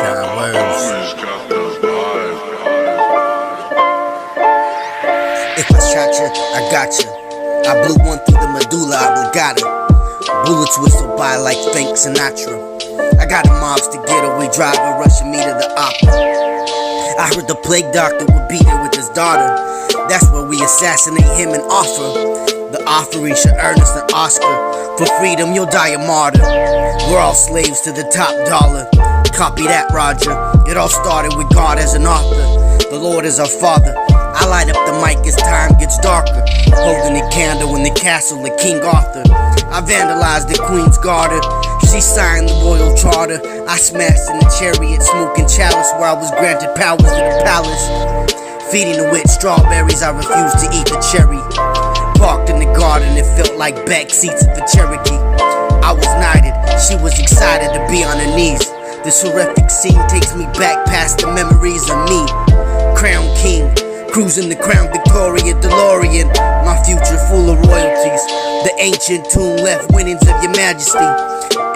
Kind words. If I shot you, I got you. I blew one through the medulla oblongata. Bullets whistle by like Frank Sinatra. I got a mobster getaway driver rushing me to the opera. I heard the plague doctor would beat her with his daughter. That's where we assassinate him and offer. The offering should earn us an Oscar. For freedom, you'll die a martyr. We're all slaves to the top dollar. Copy that, Roger. It all started with God as an author. The Lord is our Father. I light up the mic as time gets darker, holding a candle in the castle of King Arthur. I vandalized the Queen's garter. She signed the royal charter. I smashed in the chariot, smoking chalice where I was granted powers to the palace. Feeding the witch strawberries, I refused to eat the cherry. Parked in the garden, it felt like back seats of a Cherokee. I was knighted, she was excited to be on her knees. This horrific scene takes me back past the memories of me. Crown King, cruising the Crown Victoria DeLorean. My future full of royalties. The ancient tomb left winnings of your majesty.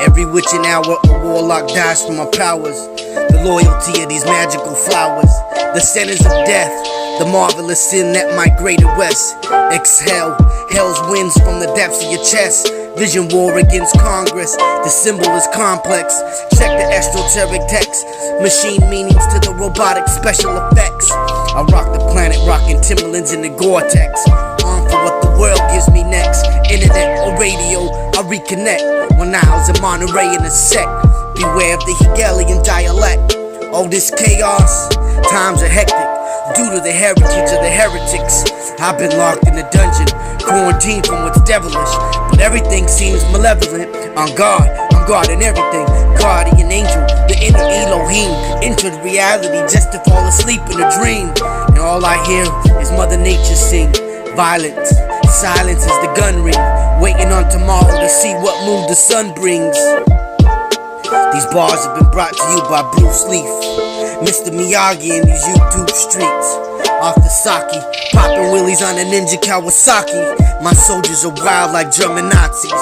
Every witching hour a warlock dies for my powers. The loyalty of these magical flowers. The sentence of death, the marvelous sin that migrated west. Exhale, hell's winds from the depths of your chest. Vision war against Congress, the symbol is complex. Check the esoteric text, machine meanings to the robotic special effects. I rock the planet, rocking Timberlands in the Gore-Tex. On for what the world gives me next. Internet or radio, I reconnect. When I was in Monterey in a sec. Beware of the Hegelian dialect. All this chaos, times are hectic due to the heritage of the heretics. I've been locked in a dungeon, quarantined from what's devilish, but everything seems malevolent. On guard, I'm guarding everything. Guardian angel, the inner Elohim, entered reality just to fall asleep in a dream. And all I hear is Mother Nature sing. Violence, silence as the gun ring, waiting on tomorrow to see what mood the sun brings. These bars have been brought to you by Bruce Leaf, Mr. Miyagi in these YouTube streets. Off the sake, popping willies on a ninja Kawasaki. My soldiers are wild like German Nazis.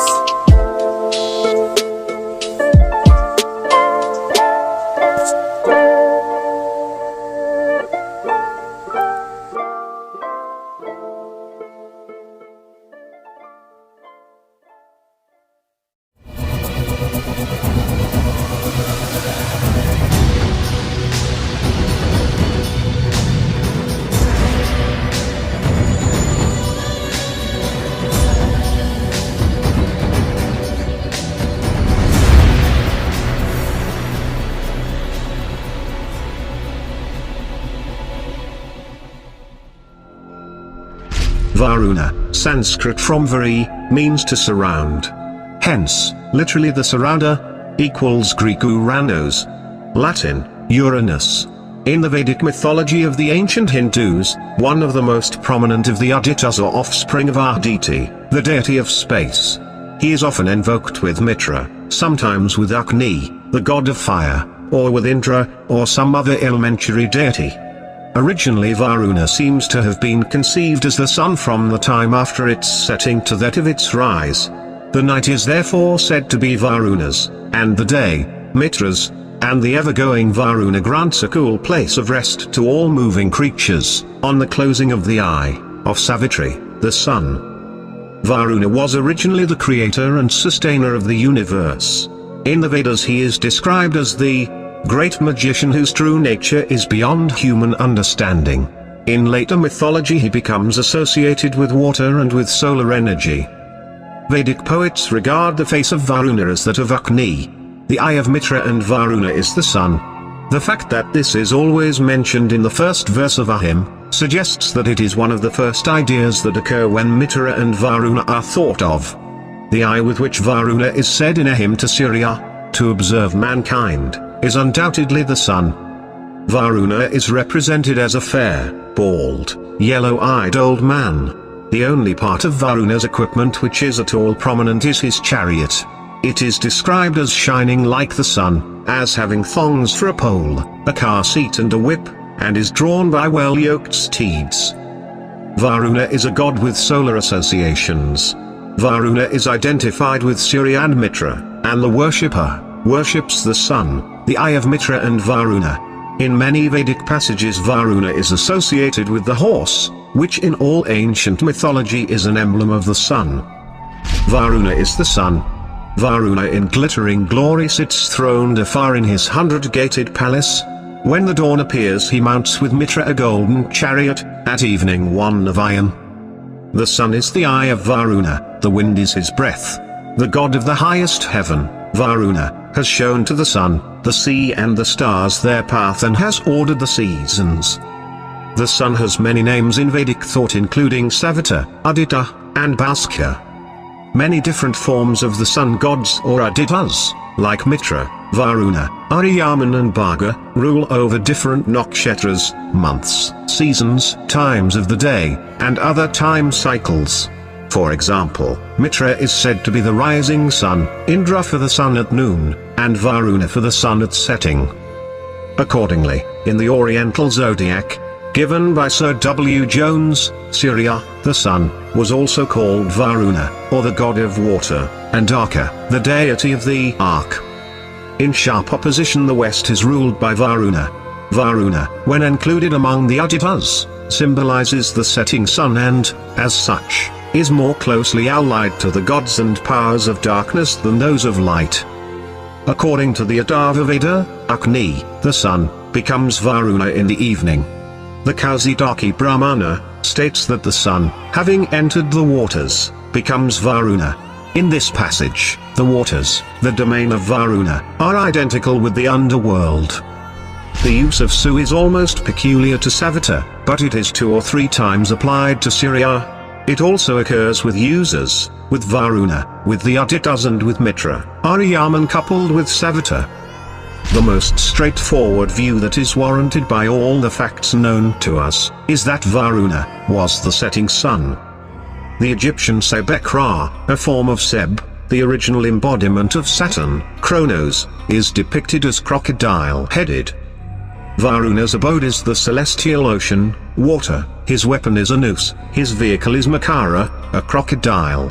Varuna, Sanskrit from vari, means to surround. Hence, literally the surrounder, equals Greek Uranos. Latin, Uranus. In the Vedic mythology of the ancient Hindus, one of the most prominent of the Adityas or offspring of Aditi, the deity of space. He is often invoked with Mitra, sometimes with Agni, the god of fire, or with Indra, or some other elementary deity. Originally Varuna seems to have been conceived as the sun from the time after its setting to that of its rise. The night is therefore said to be Varuna's, and the day, Mitra's, and the ever-going Varuna grants a cool place of rest to all moving creatures, on the closing of the eye, of Savitri, the sun. Varuna was originally the creator and sustainer of the universe. In the Vedas he is described as the great magician whose true nature is beyond human understanding. In later mythology he becomes associated with water and with solar energy. Vedic poets regard the face of Varuna as that of Agni. The eye of Mitra and Varuna is the sun. The fact that this is always mentioned in the first verse of a hymn, suggests that it is one of the first ideas that occur when Mitra and Varuna are thought of. The eye with which Varuna is said in a hymn to Surya, to observe mankind, is undoubtedly the sun. Varuna is represented as a fair, bald, yellow-eyed old man. The only part of Varuna's equipment which is at all prominent is his chariot. It is described as shining like the sun, as having thongs for a pole, a car seat and a whip, and is drawn by well-yoked steeds. Varuna is a god with solar associations. Varuna is identified with Surya and Mitra, and the worshipper worships the sun. the eye of Mitra and Varuna. In many Vedic passages Varuna is associated with the horse, which in all ancient mythology is an emblem of the sun. Varuna is the sun. Varuna in glittering glory sits throned afar in his 100-gated palace. When the dawn appears he mounts with Mitra a golden chariot, at evening one of iron. The sun is the eye of Varuna, the wind is his breath. The god of the highest heaven, Varuna, has shown to the sun, the sea and the stars their path and has ordered the seasons. The sun has many names in Vedic thought including Savita, Aditya, and Bhaskara. Many different forms of the sun gods or Adityas, like Mitra, Varuna, Aryaman and Bhaga, rule over different nakshatras, months, seasons, times of the day, and other time cycles. For example, Mitra is said to be the rising sun, Indra for the sun at noon, and Varuna for the sun at setting. Accordingly, in the Oriental zodiac, given by Sir W. Jones, Surya, the sun, was also called Varuna, or the god of water, and Arka, the deity of the ark. In sharp opposition the West is ruled by Varuna. Varuna, when included among the Adityas, symbolizes the setting sun and, as such, is more closely allied to the gods and powers of darkness than those of light. According to the Atharva Veda, Agni, the sun, becomes Varuna in the evening. The Kausidaki Brahmana states that the sun, having entered the waters, becomes Varuna. In this passage, the waters, the domain of Varuna, are identical with the underworld. The use of Su is almost peculiar to Savita, but it is 2 or 3 times applied to Surya. It also occurs with users, with Varuna, with the Adityas and with Mitra, Aryaman coupled with Savita. The most straightforward view that is warranted by all the facts known to us, is that Varuna was the setting sun. The Egyptian Sebek-Ra, a form of Seb, the original embodiment of Saturn, Kronos, is depicted as crocodile-headed. Varuna's abode is the celestial ocean, water, his weapon is a noose, his vehicle is Makara, a crocodile.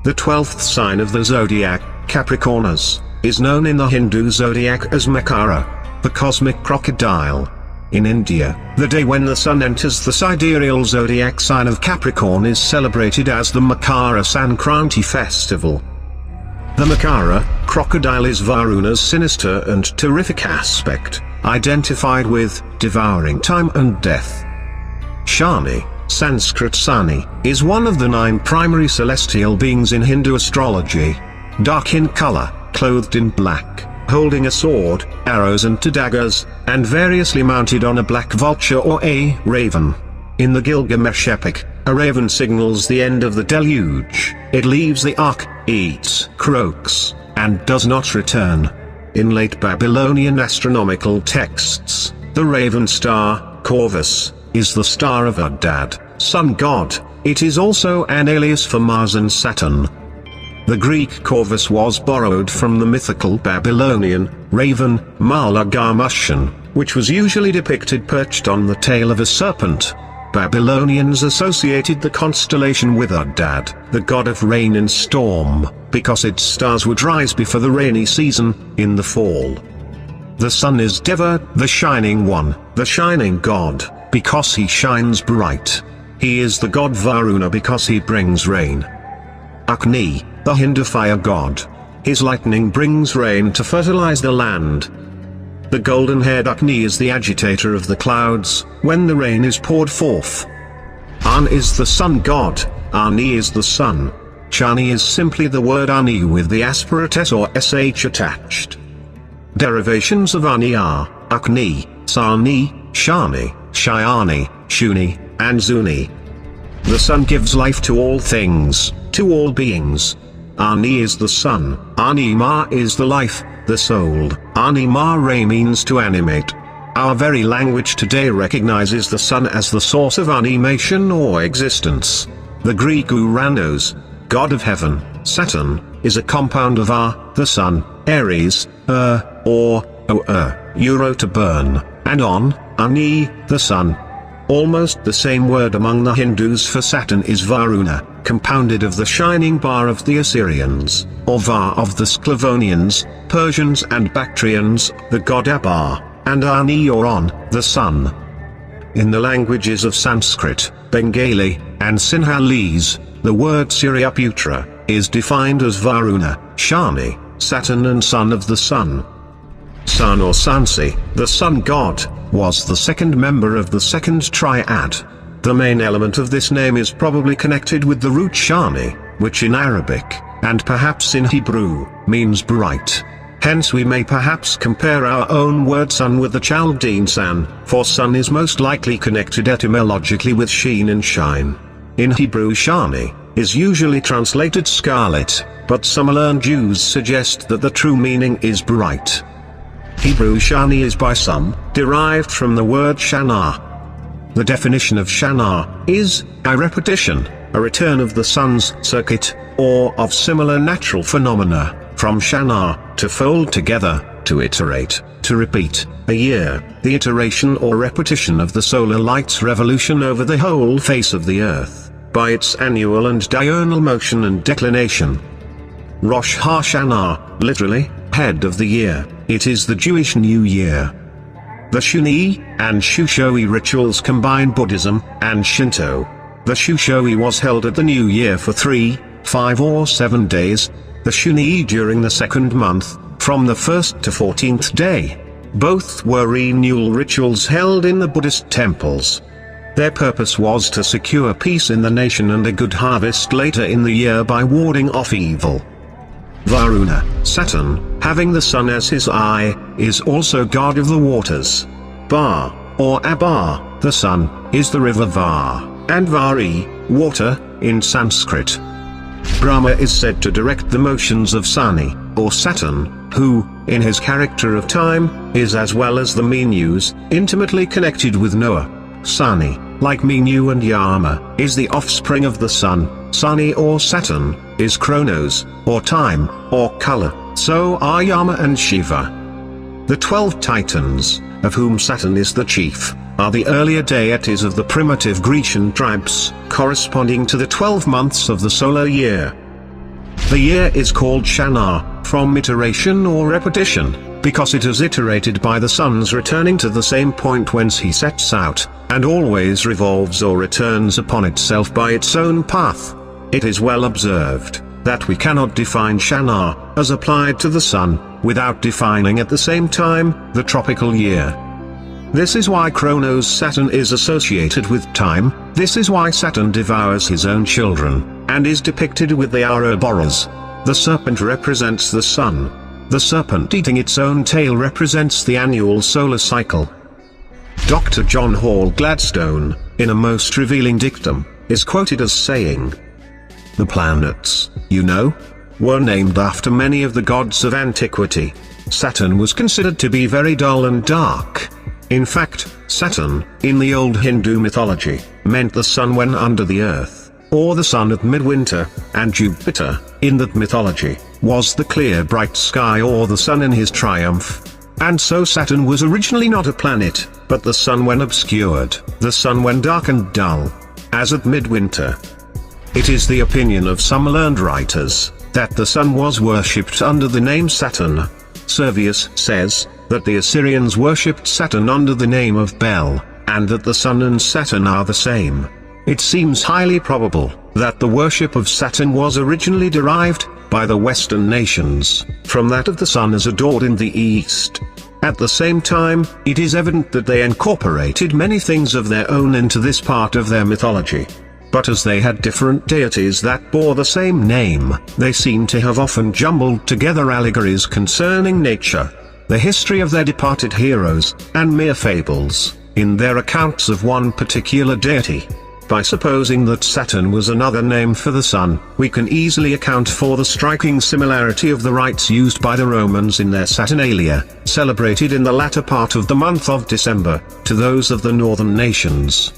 The 12th sign of the zodiac, Capricornus, is known in the Hindu zodiac as Makara, the cosmic crocodile. In India, the day when the sun enters the sidereal zodiac sign of Capricorn is celebrated as the Makara Sankranti festival. The Makara crocodile is Varuna's sinister and terrific aspect, identified with devouring time and death. Shani, Sanskrit Sani, is one of the 9 primary celestial beings in Hindu astrology. Dark in color, clothed in black, holding a sword, arrows and 2 daggers, and variously mounted on a black vulture or a raven. In the Gilgamesh epic, a raven signals the end of the deluge. It leaves the ark, eats, croaks, and does not return. In late Babylonian astronomical texts, the raven star, Corvus, is the star of Adad, sun god. It is also an alias for Mars and Saturn. The Greek Corvus was borrowed from the mythical Babylonian raven, Malagarmushan, which was usually depicted perched on the tail of a serpent. Babylonians associated the constellation with Adad, the god of rain and storm, because its stars would rise before the rainy season, in the fall. The sun is Deva, the shining one, the shining god, because he shines bright. He is the god Varuna because he brings rain. Agni, the Hindu fire god. His lightning brings rain to fertilize the land. The golden-haired Agni is the agitator of the clouds, when the rain is poured forth. An is the sun god, Ani is the sun. Chani is simply the word Ani with the aspirate S or SH attached. Derivations of Ani are, Agni, Sani, Shani, Shyani, Shuni, and Zuni. The sun gives life to all things, to all beings. Ani is the sun, Anima is the life, the soul. Animare means to animate. Our very language today recognizes the sun as the source of animation or existence. The Greek Uranos, god of heaven, Saturn, is a compound of the sun, Aries, or Euro to burn, and Ani, the sun. Almost the same word among the Hindus for Saturn is Varuna. compounded of the shining bar of the Assyrians, or Va of the Sclavonians, Persians and Bactrians, the god Abar, and Ani or On, the sun. In the languages of Sanskrit, Bengali, and Sinhalese, the word Suryaputra is defined as Varuna, Shani, Saturn and son of the sun. Sun or Sansi, the sun god, was the second member of the second triad. The main element of this name is probably connected with the root Shani, which in Arabic, and perhaps in Hebrew, means bright. Hence we may perhaps compare our own word sun with the Chaldean san, for sun is most likely connected etymologically with sheen and shine. In Hebrew Shani is usually translated scarlet, but some learned Jews suggest that the true meaning is bright. Hebrew Shani is by some derived from the word Shana. The definition of Shana is a repetition, a return of the sun's circuit, or of similar natural phenomena, from Shana, to fold together, to iterate, to repeat, a year, the iteration or repetition of the solar light's revolution over the whole face of the earth, by its annual and diurnal motion and declination. Rosh Hashanah, literally, head of the year, it is the Jewish New Year. The Shuni and Shushoe rituals combine Buddhism and Shinto. The Shushoe was held at the New Year for 3, 5 or 7 days, the Shuni during the second month, from the 1st to 14th day. Both were renewal rituals held in the Buddhist temples. Their purpose was to secure peace in the nation and a good harvest later in the year by warding off evil. Varuna, Saturn, having the sun as his eye, is also god of the waters. Ba, or Abar, the sun, is the river Var, and Vari, water, in Sanskrit. Brahma is said to direct the motions of Sani, or Saturn, who, in his character of time, is as well as the Menus, intimately connected with Noah. Sani, like Menu and Yama, is the offspring of the sun. Sani or Saturn, is Chronos, or time, or color, so are Yama and Shiva. The 12 Titans, of whom Saturn is the chief, are the earlier deities of the primitive Grecian tribes, corresponding to the 12 months of the solar year. The year is called Shana, from iteration or repetition, because it is iterated by the sun's returning to the same point whence he sets out, and always revolves or returns upon itself by its own path. It is well observed that we cannot define Shana, as applied to the sun, without defining at the same time the tropical year. This is why Chronos Saturn is associated with time, this is why Saturn devours his own children, and is depicted with the Ouroboros. The serpent represents the sun. The serpent eating its own tail represents the annual solar cycle. Dr. John Hall Gladstone, in a most revealing dictum, is quoted as saying, "The planets, you know, were named after many of the gods of antiquity. Saturn was considered to be very dull and dark. In fact, Saturn, in the old Hindu mythology, meant the sun when under the earth, or the sun at midwinter, and Jupiter, in that mythology, was the clear bright sky or the sun in his triumph. And so Saturn was originally not a planet, but the sun when obscured, the sun when dark and dull, as at midwinter." It is the opinion of some learned writers, that the sun was worshipped under the name Saturn. Servius says, that the Assyrians worshipped Saturn under the name of Bel, and that the sun and Saturn are the same. It seems highly probable, that the worship of Saturn was originally derived, by the Western nations, from that of the sun as adored in the East. At the same time, it is evident that they incorporated many things of their own into this part of their mythology. But as they had different deities that bore the same name, they seem to have often jumbled together allegories concerning nature, the history of their departed heroes, and mere fables, in their accounts of one particular deity. By supposing that Saturn was another name for the sun, we can easily account for the striking similarity of the rites used by the Romans in their Saturnalia, celebrated in the latter part of the month of December, to those of the northern nations.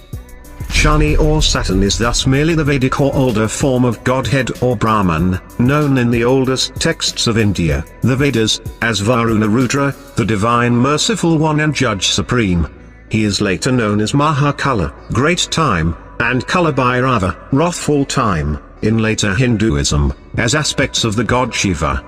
Shani or Saturn is thus merely the Vedic or older form of Godhead or Brahman, known in the oldest texts of India, the Vedas, as Varuna Rudra, the Divine Merciful One and Judge Supreme. He is later known as Mahakala, Great Time, and Kala Bhairava, Wrathful Time. in later Hinduism, as aspects of the god Shiva.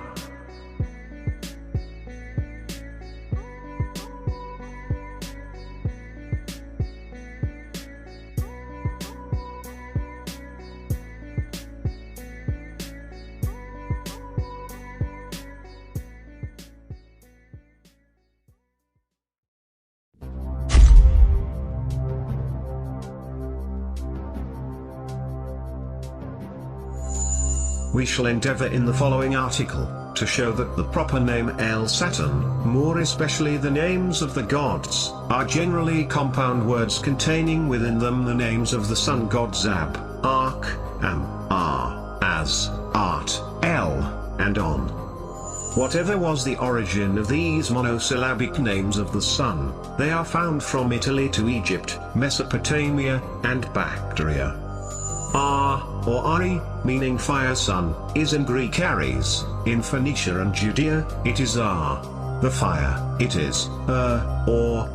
We shall endeavor in the following article to show that the proper name El Saturn, more especially the names of the gods, are generally compound words containing within them the names of the sun gods Ab, Ark, Am, Ar, As, Art, El, and On. Whatever was the origin of these monosyllabic names of the sun, they are found from Italy to Egypt, Mesopotamia, and Bactria. Ar, or Ari, meaning fire sun, is in Greek Ares, in Phoenicia and Judea, it is Ar. The fire, it is, or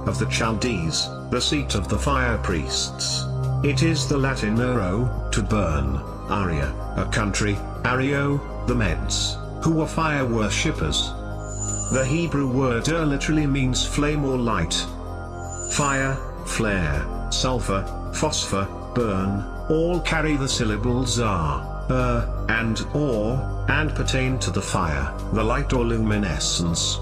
of the Chaldees, the seat of the fire priests. It is the Latin aro, to burn, Aria, a country, Ario, the Medes, who were fire worshippers. The Hebrew word literally means flame or light. Fire, flare, sulfur, phosphor, burn, all carry the syllables ar, and or, and pertain to the fire, the light or luminescence.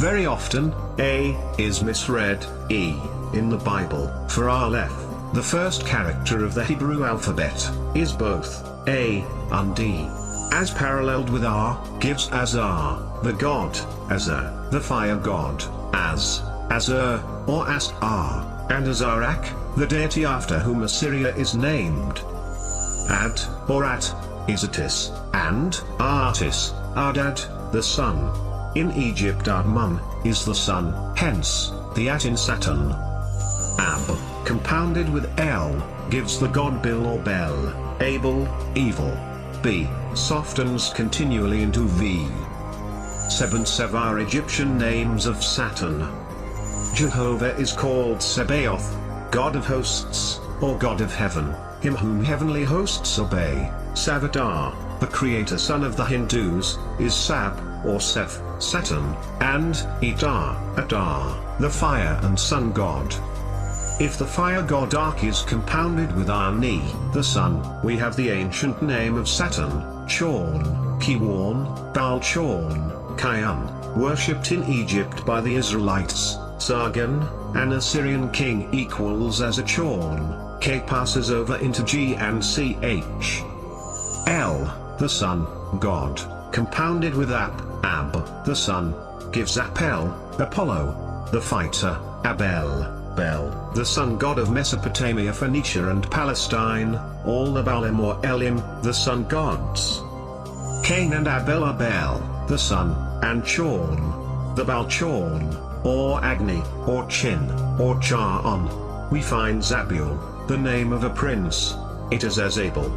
Very often, a is misread e in the Bible, for Aleph, the first character of the Hebrew alphabet, is both a and d. As paralleled with ar, gives Azar, the god, Azar, the fire god, Azur, or As-ar, and Azarak, the deity after whom Assyria is named. Ad, or At, is Atis, and Artis, Ardad, the sun. In Egypt Admun, is the sun, hence, the At in Saturn. Ab, compounded with El, gives the god Bil or Bel, able, evil. B, softens continually into V. 7 Sevar Egyptian names of Saturn. Jehovah is called Sebaoth, God of hosts, or God of heaven, him whom heavenly hosts obey. Savadar, the creator son of the Hindus, is Sab, or Seth, Saturn, and Idar, Adar, the fire and sun god. If the fire god Ark is compounded with Ani, the sun, we have the ancient name of Saturn, Chorn, Kiworn, Baal-Chorn, Kian, worshipped in Egypt by the Israelites. Sargon, an Assyrian king equals as a Chorn, K passes over into G and CH. El, the sun, god, compounded with Ab, the sun, gives Apel, Apollo, the fighter, Abel, Bel, the sun god of Mesopotamia, Phoenicia and Palestine, all the Baalim or Elim, the sun gods. Cain and Abel are Bel, the sun, and Chorn, the Baal-Chorn, or Agni, or Chin, or Char-on. We find Zabul, the name of a prince, it is as Abel.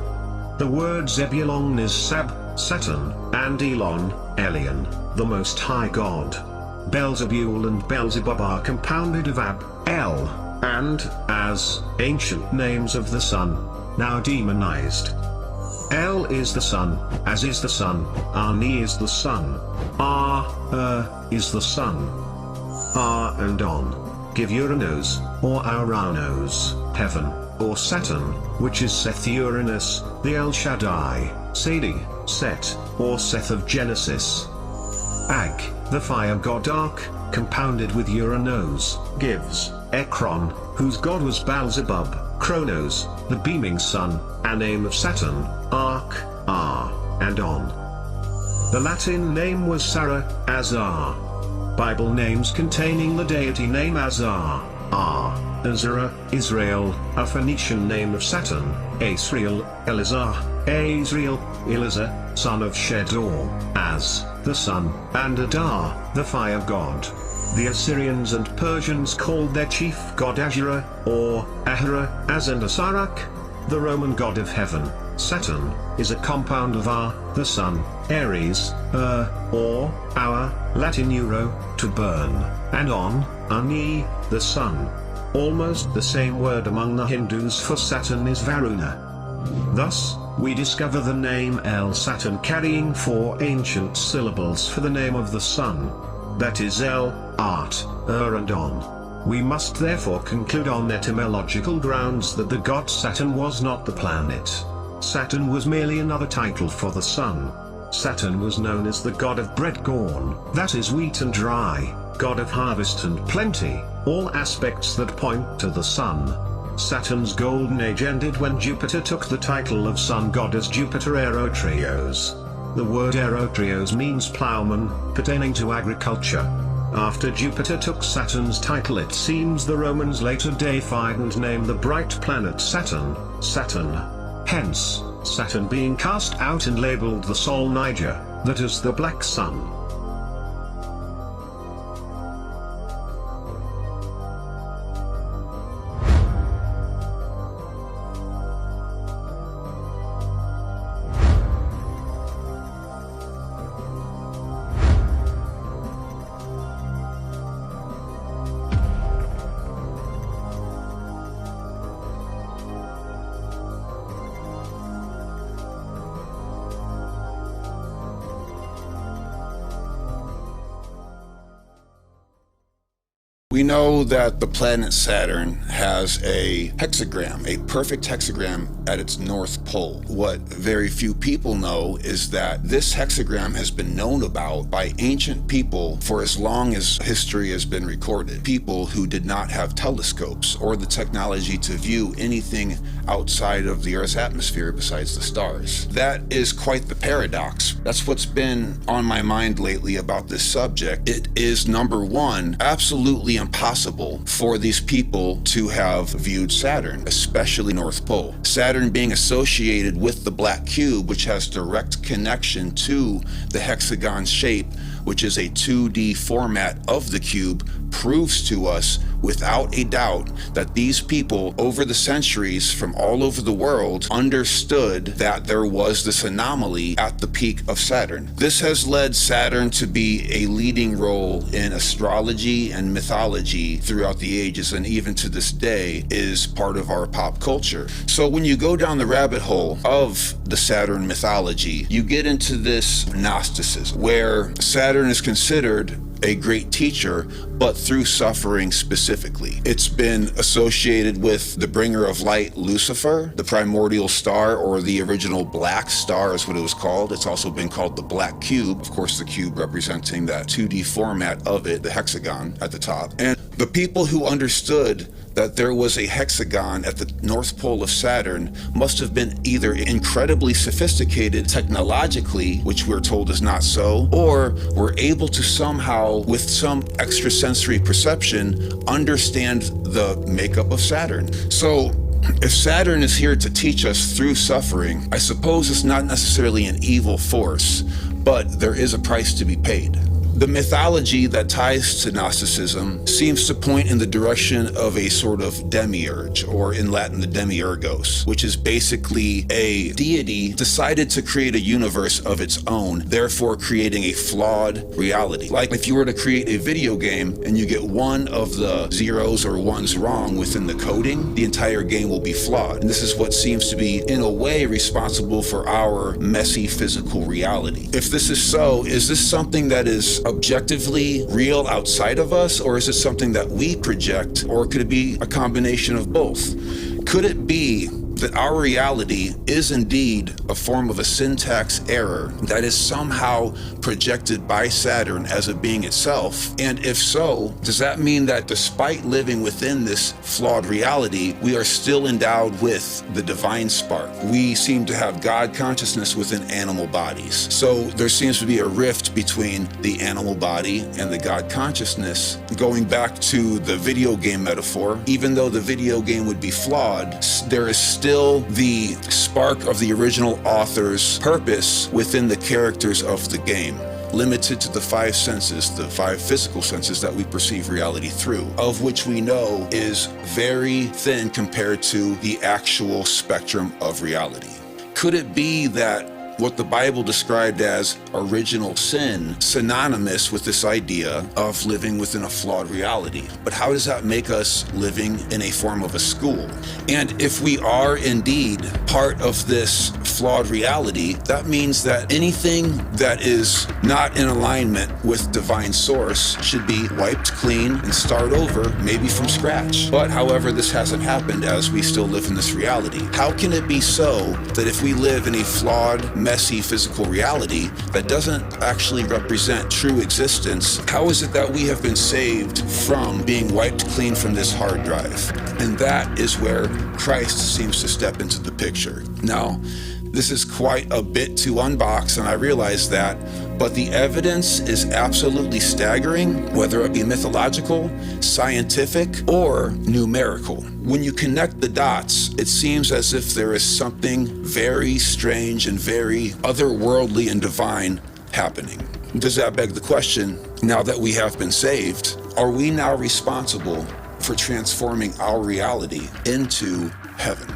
The word Zebulon is Sab, Saturn, and Elon, Elion, the Most High God. Beelzebul and Beelzebub are compounded of Ab, El, and As, ancient names of the sun, now demonized. El is the sun, As is the sun, Ani is the sun, Ar, is the sun. Ar and On, give Uranus, or Auranos, heaven, or Saturn, which is Seth Uranus, the El Shaddai, Sadi, Set, or Seth of Genesis. Ag, the fire god Ark, compounded with Uranos, gives Ekron, whose god was Baalzebub, Kronos, the beaming sun, a name of Saturn, Ark, Ar, and On. The Latin name was Sarah, Azar. Bible names containing the deity name Azar, are, Azara, Israel, a Phoenician name of Saturn, Asriel, Elazar, Asriel, Elazar, son of Shedor, Az, the sun, and Adar, the fire god. The Assyrians and Persians called their chief god Ahura, or Ahura, Az and Asarak. The Roman god of heaven, Saturn, is a compound of Ar, the sun, Ares, or our, Latin euro, to burn, and On, Ani, the sun. Almost the same word among the Hindus for Saturn is Varuna. Thus, we discover the name El Saturn carrying 4 ancient syllables for the name of the sun. That is El, Art, and On. We must therefore conclude on etymological grounds that the god Saturn was not the planet. Saturn was merely another title for the sun. Saturn was known as the god of bread corn, that is wheat and rye, god of harvest and plenty, all aspects that point to the sun. Saturn's golden age ended when Jupiter took the title of sun god as Jupiter Aerotrios. The word Aerotrios means plowman, pertaining to agriculture. After Jupiter took Saturn's title, it seems the Romans later deified and named the bright planet Saturn, Saturn. Hence, Saturn being cast out and labeled the Sol Niger, that is the black sun. We know that the planet Saturn has a hexagram, a perfect hexagram at its north pole. What very few people know is that this hexagram has been known about by ancient people for as long as history has been recorded. People who did not have telescopes or the technology to view anything outside of the Earth's atmosphere besides the stars. That is quite the paradox. That's what's been on my mind lately about this subject. It is, number one, absolutely impossible for these people to have viewed Saturn, especially North Pole. Saturn being associated with the black cube, which has direct connection to the hexagon shape, which is a 2D format of the cube, proves to us without a doubt that these people over the centuries from all over the world understood that there was this anomaly at the peak of Saturn. This has led Saturn to be a leading role in astrology and mythology throughout the ages, and even to this day is part of our pop culture. So when you go down the rabbit hole of the Saturn mythology, you get into this Gnosticism, where Saturn is considered a great teacher, but through suffering specifically. It's been associated with the bringer of light, Lucifer, the primordial star, or the original black star is what it was called. It's also been called the black cube, of course the cube representing that 2D format of it, the hexagon at the top. And the people who understood that there was a hexagon at the North Pole of Saturn must have been either incredibly sophisticated technologically, which we're told is not so, or were able to somehow, with some extrasensory perception, understand the makeup of Saturn. So, if Saturn is here to teach us through suffering, I suppose it's not necessarily an evil force, but there is a price to be paid. The mythology that ties to Gnosticism seems to point in the direction of a sort of demiurge, or in Latin, the demiurgos, which is basically a deity decided to create a universe of its own, therefore creating a flawed reality. Like if you were to create a video game and you get one of the zeros or ones wrong within the coding, the entire game will be flawed. And this is what seems to be, in a way, responsible for our messy physical reality. If this is so, is this something that is objectively real outside of us, or is it something that we project, or could it be a combination of both? Could it be that our reality is indeed a form of a syntax error that is somehow projected by Saturn as a being itself? And if so, does that mean that despite living within this flawed reality, we are still endowed with the divine spark? We seem to have God consciousness within animal bodies. So there seems to be a rift between the animal body and the God consciousness. Going back to the video game metaphor, even though the video game would be flawed, there is still the spark of the original author's purpose within the characters of the game, limited to the 5 senses, the 5 physical senses that we perceive reality through, of which we know is very thin compared to the actual spectrum of reality. Could it be that what the Bible described as original sin, synonymous with this idea of living within a flawed reality. But how does that make us living in a form of a school? And if we are indeed part of this flawed reality, that means that anything that is not in alignment with divine source should be wiped clean and start over, maybe from scratch. But however, this hasn't happened as we still live in this reality. How can it be so that if we live in a flawed, messy physical reality that doesn't actually represent true existence, how is it that we have been saved from being wiped clean from this hard drive? And that is where Christ seems to step into the picture. Now, this is quite a bit to unbox, and I realize that, but the evidence is absolutely staggering, whether it be mythological, scientific, or numerical. When you connect the dots, it seems as if there is something very strange and very otherworldly and divine happening. Does that beg the question, now that we have been saved, are we now responsible for transforming our reality into heaven,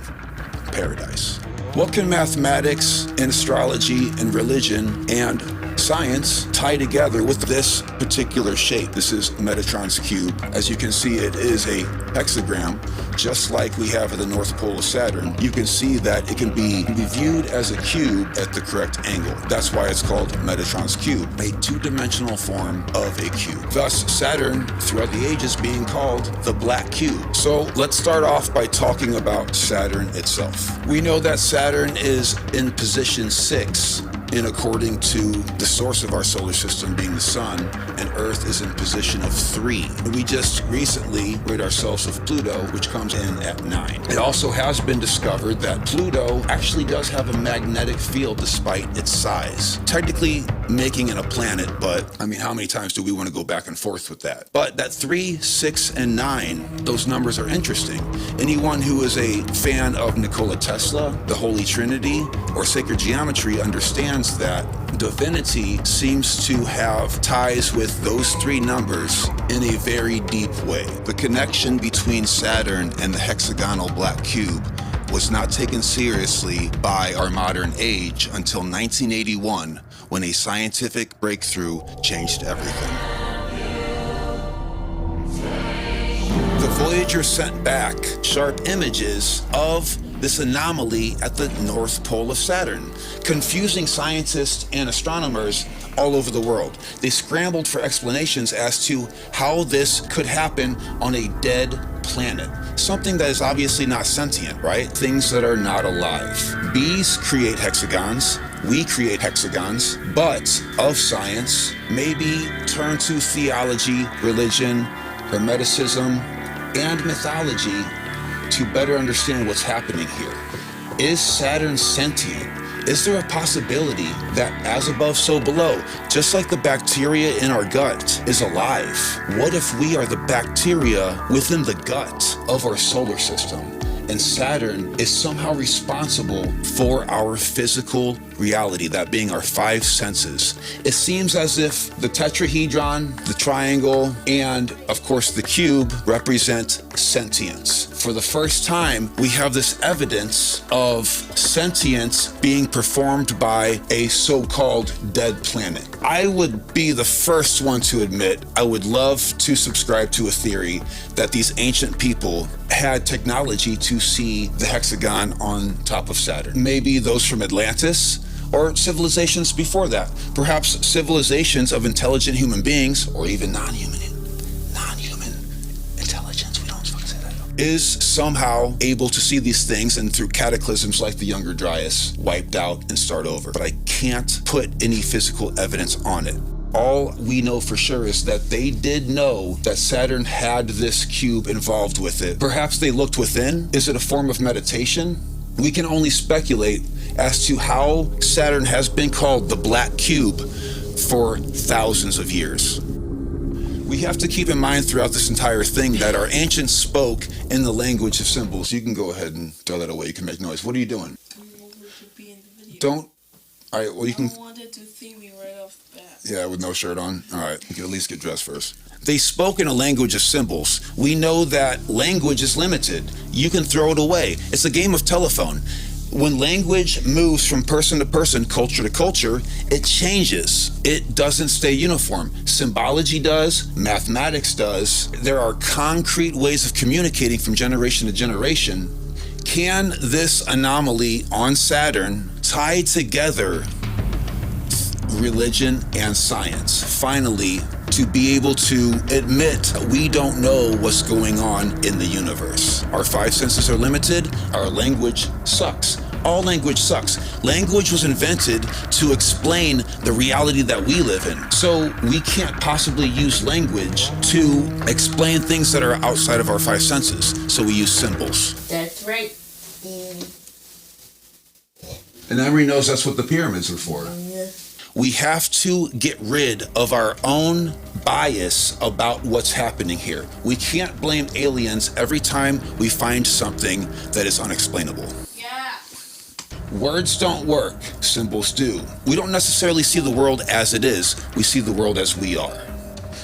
paradise? What can mathematics and astrology and religion and science tie together with this particular shape? This is Metatron's cube. As you can see, it is a hexagram, just like we have at the North Pole of Saturn. You can see that it can be viewed as a cube at the correct angle. That's why it's called Metatron's cube, a two-dimensional form of a cube. Thus, Saturn, throughout the ages, being called the black cube. So let's start off by talking about Saturn itself. We know that Saturn is in position 6, and according to the source of our solar system being the sun, and Earth is in position of 3. We just recently rid ourselves of Pluto, which comes in at 9. It also has been discovered that Pluto actually does have a magnetic field despite its size. Technically making it a planet, but I mean, how many times do we want to go back and forth with that? But that 3, 6, and 9, those numbers are interesting. Anyone who is a fan of Nikola Tesla, the Holy Trinity, or sacred geometry understands that divinity seems to have ties with those 3 numbers in a very deep way. The connection between Saturn and the hexagonal black cube was not taken seriously by our modern age until 1981, when a scientific breakthrough changed everything. The Voyager sent back sharp images of this anomaly at the North Pole of Saturn, confusing scientists and astronomers all over the world. They scrambled for explanations as to how this could happen on a dead planet. Something that is obviously not sentient, right? Things that are not alive. Bees create hexagons, we create hexagons, but of science, maybe turn to theology, religion, hermeticism, and mythology to better understand what's happening here. Is Saturn sentient? Is there a possibility that as above, so below, just like the bacteria in our gut is alive, what if we are the bacteria within the gut of our solar system? And Saturn is somehow responsible for our physical reality, that being our 5 senses. It seems as if the tetrahedron, the triangle, and of course the cube represent sentience. For the first time, we have this evidence of sentience being performed by a so-called dead planet. I would be the first one to admit I would love to subscribe to a theory that these ancient people had technology to see the hexagon on top of Saturn. Maybe those from Atlantis, or civilizations before that. Perhaps civilizations of intelligent human beings, or even non-human intelligence, we don't fucking say that, is somehow able to see these things and through cataclysms like the Younger Dryas, wiped out and start over. But I can't put any physical evidence on it. All we know for sure is that they did know that Saturn had this cube involved with it. Perhaps they looked within. Is it a form of meditation? We can only speculate as to how Saturn has been called the black cube for thousands of years. We have to keep in mind throughout this entire thing that our ancients spoke in the language of symbols. You can go ahead and throw that away. You can make noise. What are you doing? Don't. All right, well, you can. I wanted to see me right off the bat. Yeah, with no shirt on. All right, you can at least get dressed first. They spoke in a language of symbols. We know that language is limited. You can throw it away. It's a game of telephone. When language moves from person to person, culture to culture, it changes. It doesn't stay uniform. Symbology does, mathematics does. There are concrete ways of communicating from generation to generation. Can this anomaly on Saturn tie together religion and science, finally, to be able to admit that we don't know what's going on in the universe? Our five senses are limited. Our language sucks. All language sucks. Language was invented to explain the reality that we live in. So we can't possibly use language to explain things that are outside of our five senses. So we use symbols. That's right. And everybody knows that's what the pyramids are for. We have to get rid of our own bias about what's happening here. We can't blame aliens every time we find something that is unexplainable. Yeah. Words don't work, symbols do. We don't necessarily see the world as it is, we see the world as we are.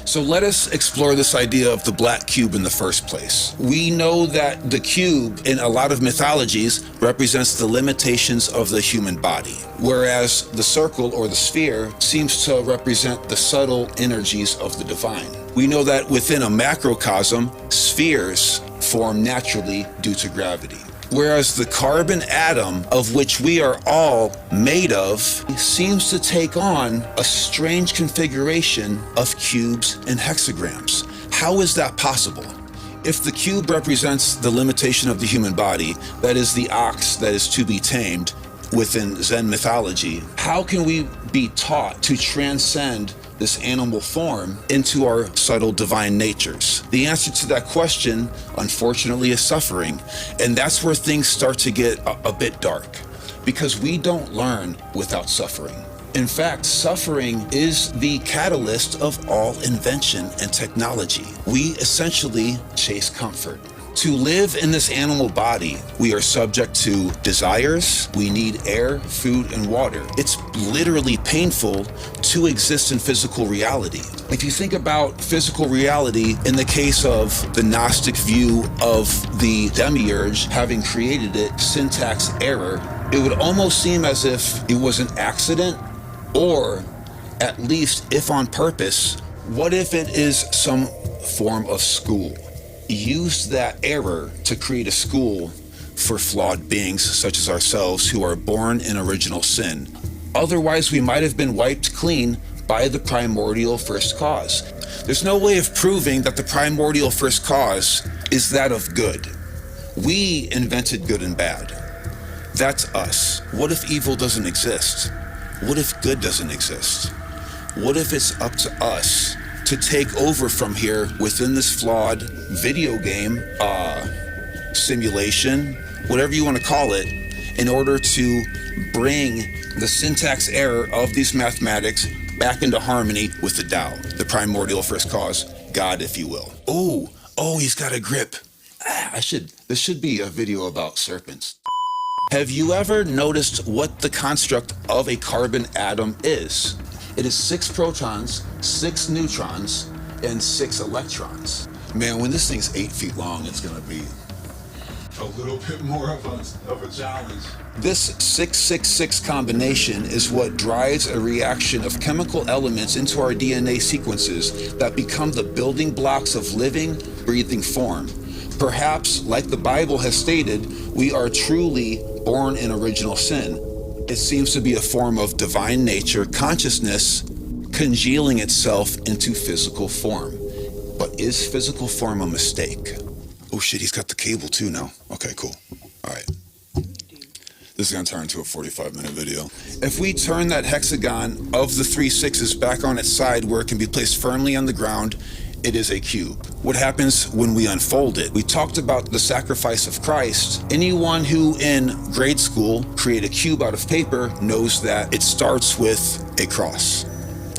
So let us explore this idea of the black cube in the first place. We know that the cube in a lot of mythologies represents the limitations of the human body, whereas the circle or the sphere seems to represent the subtle energies of the divine. We know that within a macrocosm, spheres form naturally due to gravity. Whereas the carbon atom, of which we are all made of, seems to take on a strange configuration of cubes and hexagrams. How is that possible? If the cube represents the limitation of the human body, that is the ox that is to be tamed within Zen mythology, how can we be taught to transcend this animal form into our subtle divine natures? The answer to that question, unfortunately, is suffering. And that's where things start to get a bit dark, because we don't learn without suffering. In fact, suffering is the catalyst of all invention and technology. We essentially chase comfort. To live in this animal body, we are subject to desires. We need air, food, and water. It's literally painful to exist in physical reality. If you think about physical reality in the case of the Gnostic view of the demiurge having created it, syntax error, it would almost seem as if it was an accident, or at least if on purpose. What if it is some form of school? Use that error to create a school for flawed beings such as ourselves who are born in original sin. Otherwise, we might have been wiped clean by the primordial first cause. There's no way of proving that the primordial first cause is that of good. We invented good and bad. That's us. What if evil doesn't exist? What if good doesn't exist? What if it's up to us to take over from here within this flawed video game, simulation, whatever you want to call it, in order to bring the syntax error of these mathematics back into harmony with the Tao, the primordial first cause, God, if you will. Oh, he's got a grip. This should be a video about serpents. Have you ever noticed what the construct of a carbon atom is? It is 6 protons, 6 neutrons, and 6 electrons. Man, when this thing's 8 feet long, it's gonna be a little bit more of a challenge. This 666 combination is what drives a reaction of chemical elements into our DNA sequences that become the building blocks of living, breathing form. Perhaps, like the Bible has stated, we are truly born in original sin. It seems to be a form of divine nature, consciousness, congealing itself into physical form. But is physical form a mistake? Oh shit, he's got the cable too now. Okay, cool. All right. This is gonna turn into a 45-minute video. If we turn that hexagon of the 3 sixes back on its side where it can be placed firmly on the ground, it is a cube. What happens when we unfold it? We talked about the sacrifice of Christ. Anyone who in grade school created a cube out of paper knows that it starts with a cross.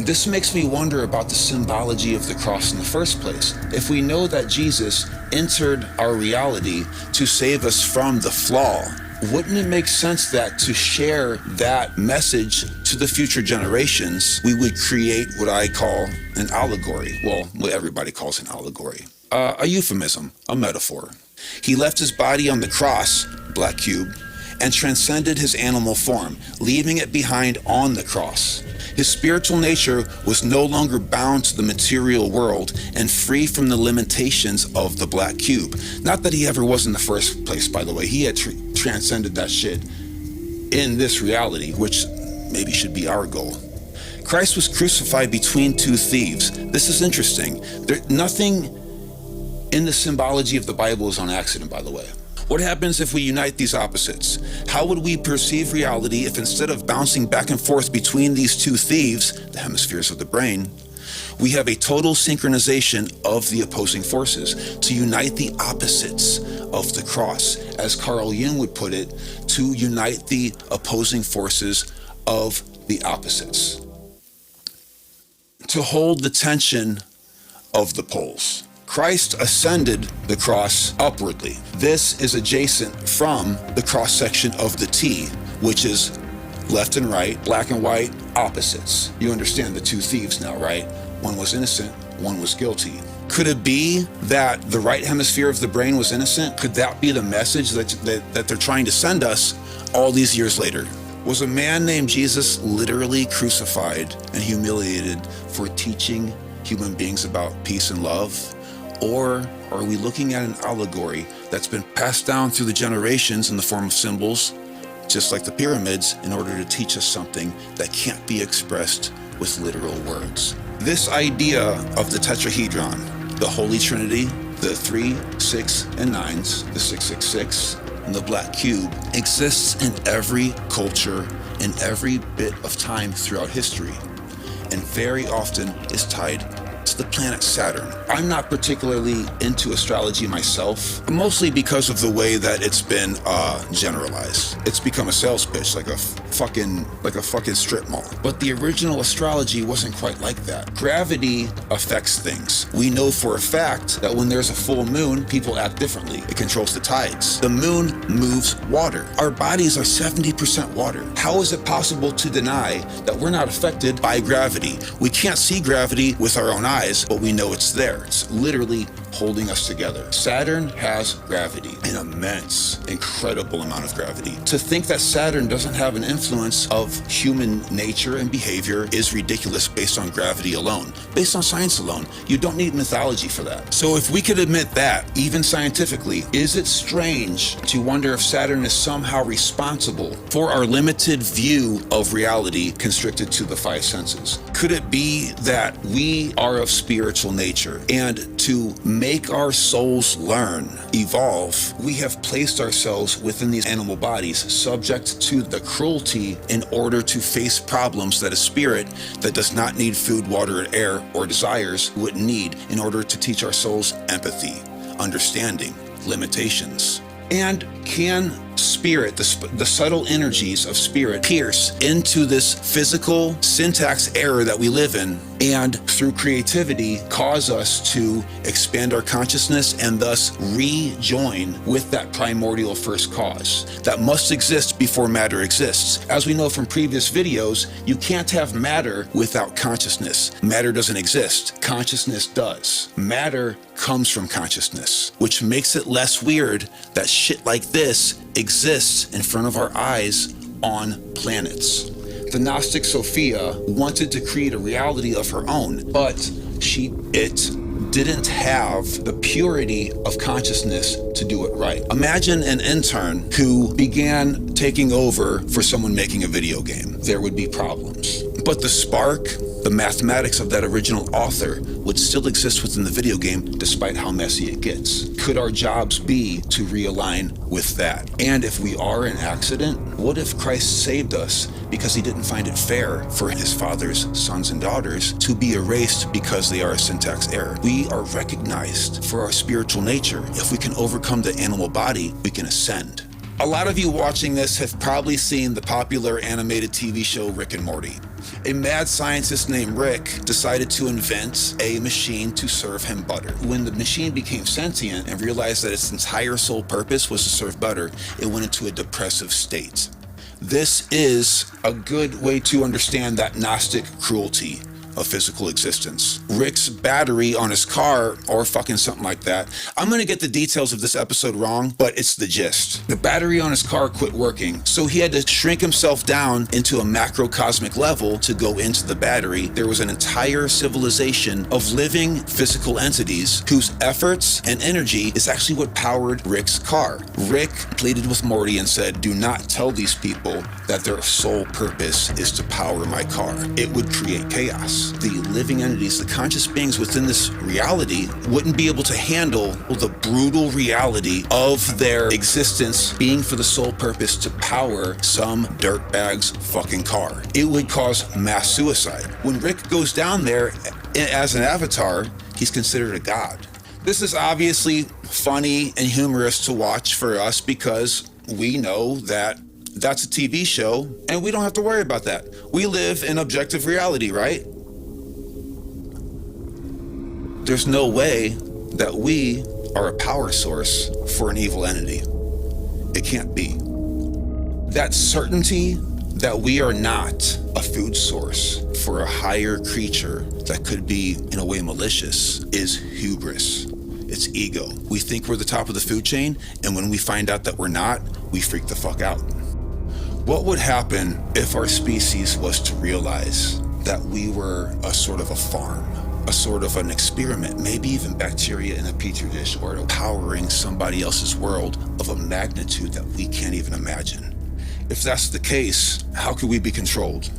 This makes me wonder about the symbology of the cross in the first place. If we know that Jesus entered our reality to save us from the flaw, wouldn't it make sense that to share that message to the future generations, we would create what I call an allegory? Well, what everybody calls an allegory. A euphemism, a metaphor. He left his body on the cross, black cube, and transcended his animal form, leaving it behind on the cross. His spiritual nature was no longer bound to the material world and free from the limitations of the black cube. Not that he ever was in the first place, by the way. He had transcended that shit in this reality, which maybe should be our goal. Christ was crucified between two thieves. This is interesting. Nothing in the symbology of the Bible is on accident, by the way. What happens if we unite these opposites? How would we perceive reality if instead of bouncing back and forth between these two thieves, the hemispheres of the brain, we have a total synchronization of the opposing forces to unite the opposites of the cross? As Carl Jung would put it, to unite the opposing forces of the opposites. To hold the tension of the poles. Christ ascended the cross upwardly. This is adjacent from the cross-section of the T, which is left and right, black and white, opposites. You understand the two thieves now, right? One was innocent, one was guilty. Could it be that the right hemisphere of the brain was innocent? Could that be the message that they're trying to send us all these years later? Was a man named Jesus literally crucified and humiliated for teaching human beings about peace and love? Or are we looking at an allegory that's been passed down through the generations in the form of symbols, just like the pyramids, in order to teach us something that can't be expressed with literal words? This idea of the tetrahedron, the Holy Trinity, the 3, 6, and 9s, the 666, and the black cube, exists in every culture, in every bit of time throughout history, and very often is tied to the planet Saturn. I'm not particularly into astrology myself, mostly because of the way that it's been generalized. It's become a sales pitch, like a fucking strip mall. But the original astrology wasn't quite like that. Gravity affects things. We know for a fact that when there's a full moon, people act differently. It controls the tides. The moon moves water. Our bodies are 70% water. How is it possible to deny that we're not affected by gravity? We can't see gravity with our own eyes, but we know it's there. It's literally holding us together. Saturn has gravity, an immense, incredible amount of gravity. To think that Saturn doesn't have an influence of human nature and behavior is ridiculous based on gravity alone. Based on science alone, you don't need mythology for that. So if we could admit that, even scientifically, is it strange to wonder if Saturn is somehow responsible for our limited view of reality constricted to the five senses? Could it be that we are of spiritual nature, and to make our souls learn, evolve, we have placed ourselves within these animal bodies, subject to the cruelty in order to face problems that a spirit that does not need food, water, and air, or desires would need in order to teach our souls empathy, understanding, limitations? And can spirit, the subtle energies of spirit, pierce into this physical syntax error that we live in, and through creativity cause us to expand our consciousness and thus rejoin with that primordial first cause that must exist before matter exists? As we know from previous videos, you can't have matter without consciousness. Matter doesn't exist. Consciousness does. Matter comes from consciousness, which makes it less weird that shit like this exists in front of our eyes on planets. The Gnostic Sophia wanted to create a reality of her own, but it didn't have the purity of consciousness to do it right. Imagine an intern who began taking over for someone making a video game. There would be problems. But the spark, the mathematics of that original author would still exist within the video game despite how messy it gets. Could our jobs be to realign with that? And if we are an accident, what if Christ saved us because he didn't find it fair for his father's sons and daughters to be erased because they are a syntax error? We are recognized for our spiritual nature. If we can overcome the animal body, we can ascend. A lot of you watching this have probably seen the popular animated TV show Rick and Morty. A mad scientist named Rick decided to invent a machine to serve him butter. When the machine became sentient and realized that its entire sole purpose was to serve butter, it went into a depressive state. This is a good way to understand that Gnostic cruelty of physical existence. Rick's battery on his car, or fucking something like that. I'm gonna get the details of this episode wrong, but it's the gist. The battery on his car quit working, so he had to shrink himself down into a macrocosmic level to go into the battery. There was an entire civilization of living physical entities whose efforts and energy is actually what powered Rick's car. Rick pleaded with Morty and said, do not tell these people that their sole purpose is to power my car. It would create chaos. The living entities, the conscious beings within this reality wouldn't be able to handle the brutal reality of their existence being for the sole purpose to power some dirtbag's fucking car. It would cause mass suicide. When Rick goes down there as an avatar, he's considered a god. This is obviously funny and humorous to watch for us because we know that that's a TV show and we don't have to worry about that. We live in objective reality, right? There's no way that we are a power source for an evil entity. It can't be. That certainty that we are not a food source for a higher creature that could be, in a way, malicious is hubris. It's ego. We think we're the top of the food chain, and when we find out that we're not, we freak the fuck out. What would happen if our species was to realize that we were a sort of a farm, a sort of an experiment, maybe even bacteria in a petri dish, or powering somebody else's world of a magnitude that we can't even imagine? If that's the case, how could we be controlled?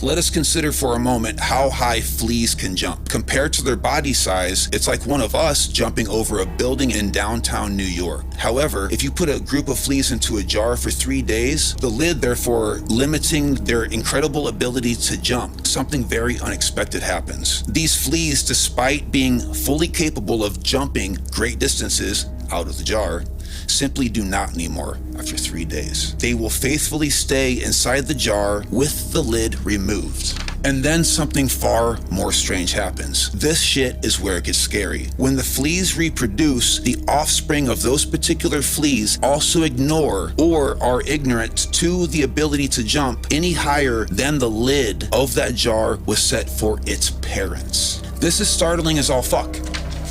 Let us consider for a moment how high fleas can jump. Compared to their body size, it's like one of us jumping over a building in downtown New York. However, if you put a group of fleas into a jar for 3 days, the lid, therefore, limiting their incredible ability to jump, something very unexpected happens. These fleas, despite being fully capable of jumping great distances out of the jar, simply do not anymore after 3 days. They will faithfully stay inside the jar with the lid removed. And then something far more strange happens. This shit is where it gets scary. When the fleas reproduce, the offspring of those particular fleas also ignore or are ignorant to the ability to jump any higher than the lid of that jar was set for its parents. This is startling as all fuck.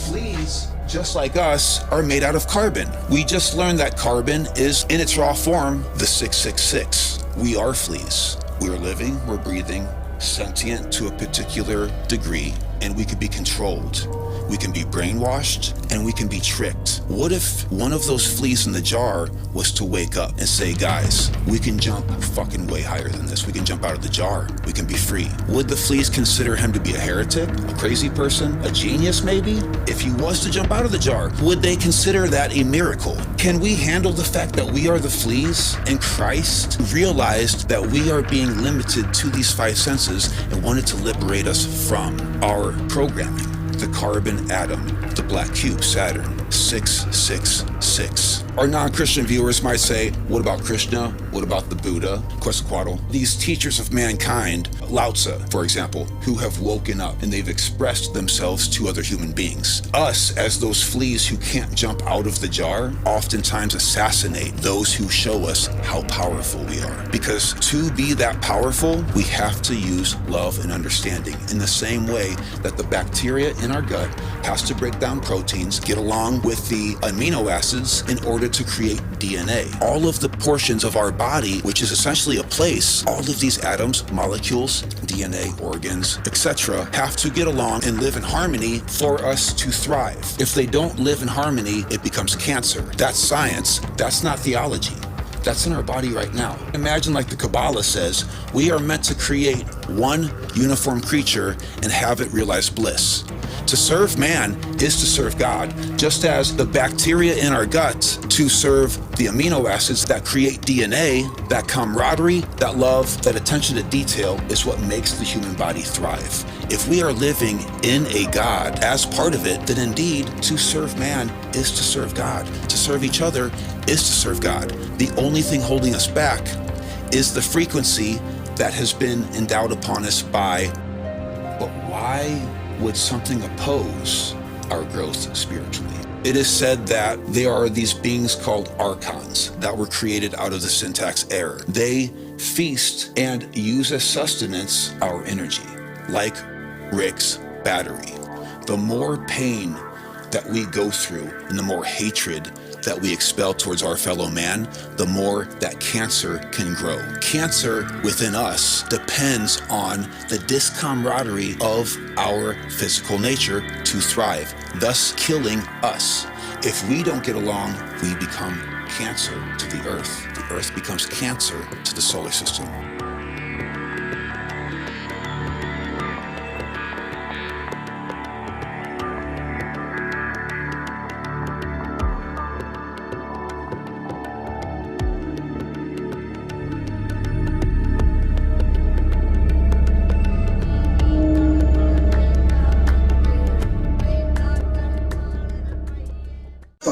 Fleas, just like us, are made out of carbon. We just learned that carbon is, in its raw form, the 666. We are fleas. We are living, we're breathing, sentient to a particular degree, and we can be controlled. We can be brainwashed, and we can be tricked. What if one of those fleas in the jar was to wake up and say, guys, we can jump fucking way higher than this. We can jump out of the jar. We can be free. Would the fleas consider him to be a heretic, a crazy person, a genius maybe? If he was to jump out of the jar, would they consider that a miracle? Can we handle the fact that we are the fleas and Christ realized that we are being limited to these 5 senses and wanted to liberate us from our programming? The carbon atom, the black cube, Saturn, 666. Our non-Christian viewers might say, what about Krishna? What about the Buddha, Quetzalcoatl? These teachers of mankind, Lao Tzu, for example, who have woken up and they've expressed themselves to other human beings. Us, as those fleas who can't jump out of the jar, oftentimes assassinate those who show us how powerful we are. Because to be that powerful, we have to use love and understanding in the same way that the bacteria in our gut has to break down proteins, get along with the amino acids in order to create DNA. All of the portions of our body, which is essentially a place, all of these atoms, molecules, DNA, organs, etc., have to get along and live in harmony for us to thrive. If they don't live in harmony, it becomes cancer. That's science. That's not theology. That's in our body right now. Imagine, like the Kabbalah says, we are meant to create one uniform creature and have it realize bliss. To serve man is to serve God, just as the bacteria in our gut to serve the amino acids that create DNA, that camaraderie, that love, that attention to detail is what makes the human body thrive. If we are living in a God as part of it, then indeed to serve man is to serve God. To serve each other is to serve God. The only thing holding us back is the frequency that has been endowed upon us by, but why would something oppose our growth spiritually? It is said that there are these beings called archons that were created out of the syntax error. They feast and use as sustenance our energy, like Rick's battery. The more pain that we go through and the more hatred that we expel towards our fellow man, the more that cancer can grow. Cancer within us depends on the discomradery of our physical nature to thrive, thus killing us. If we don't get along, we become cancer to the earth. The earth becomes cancer to the solar system.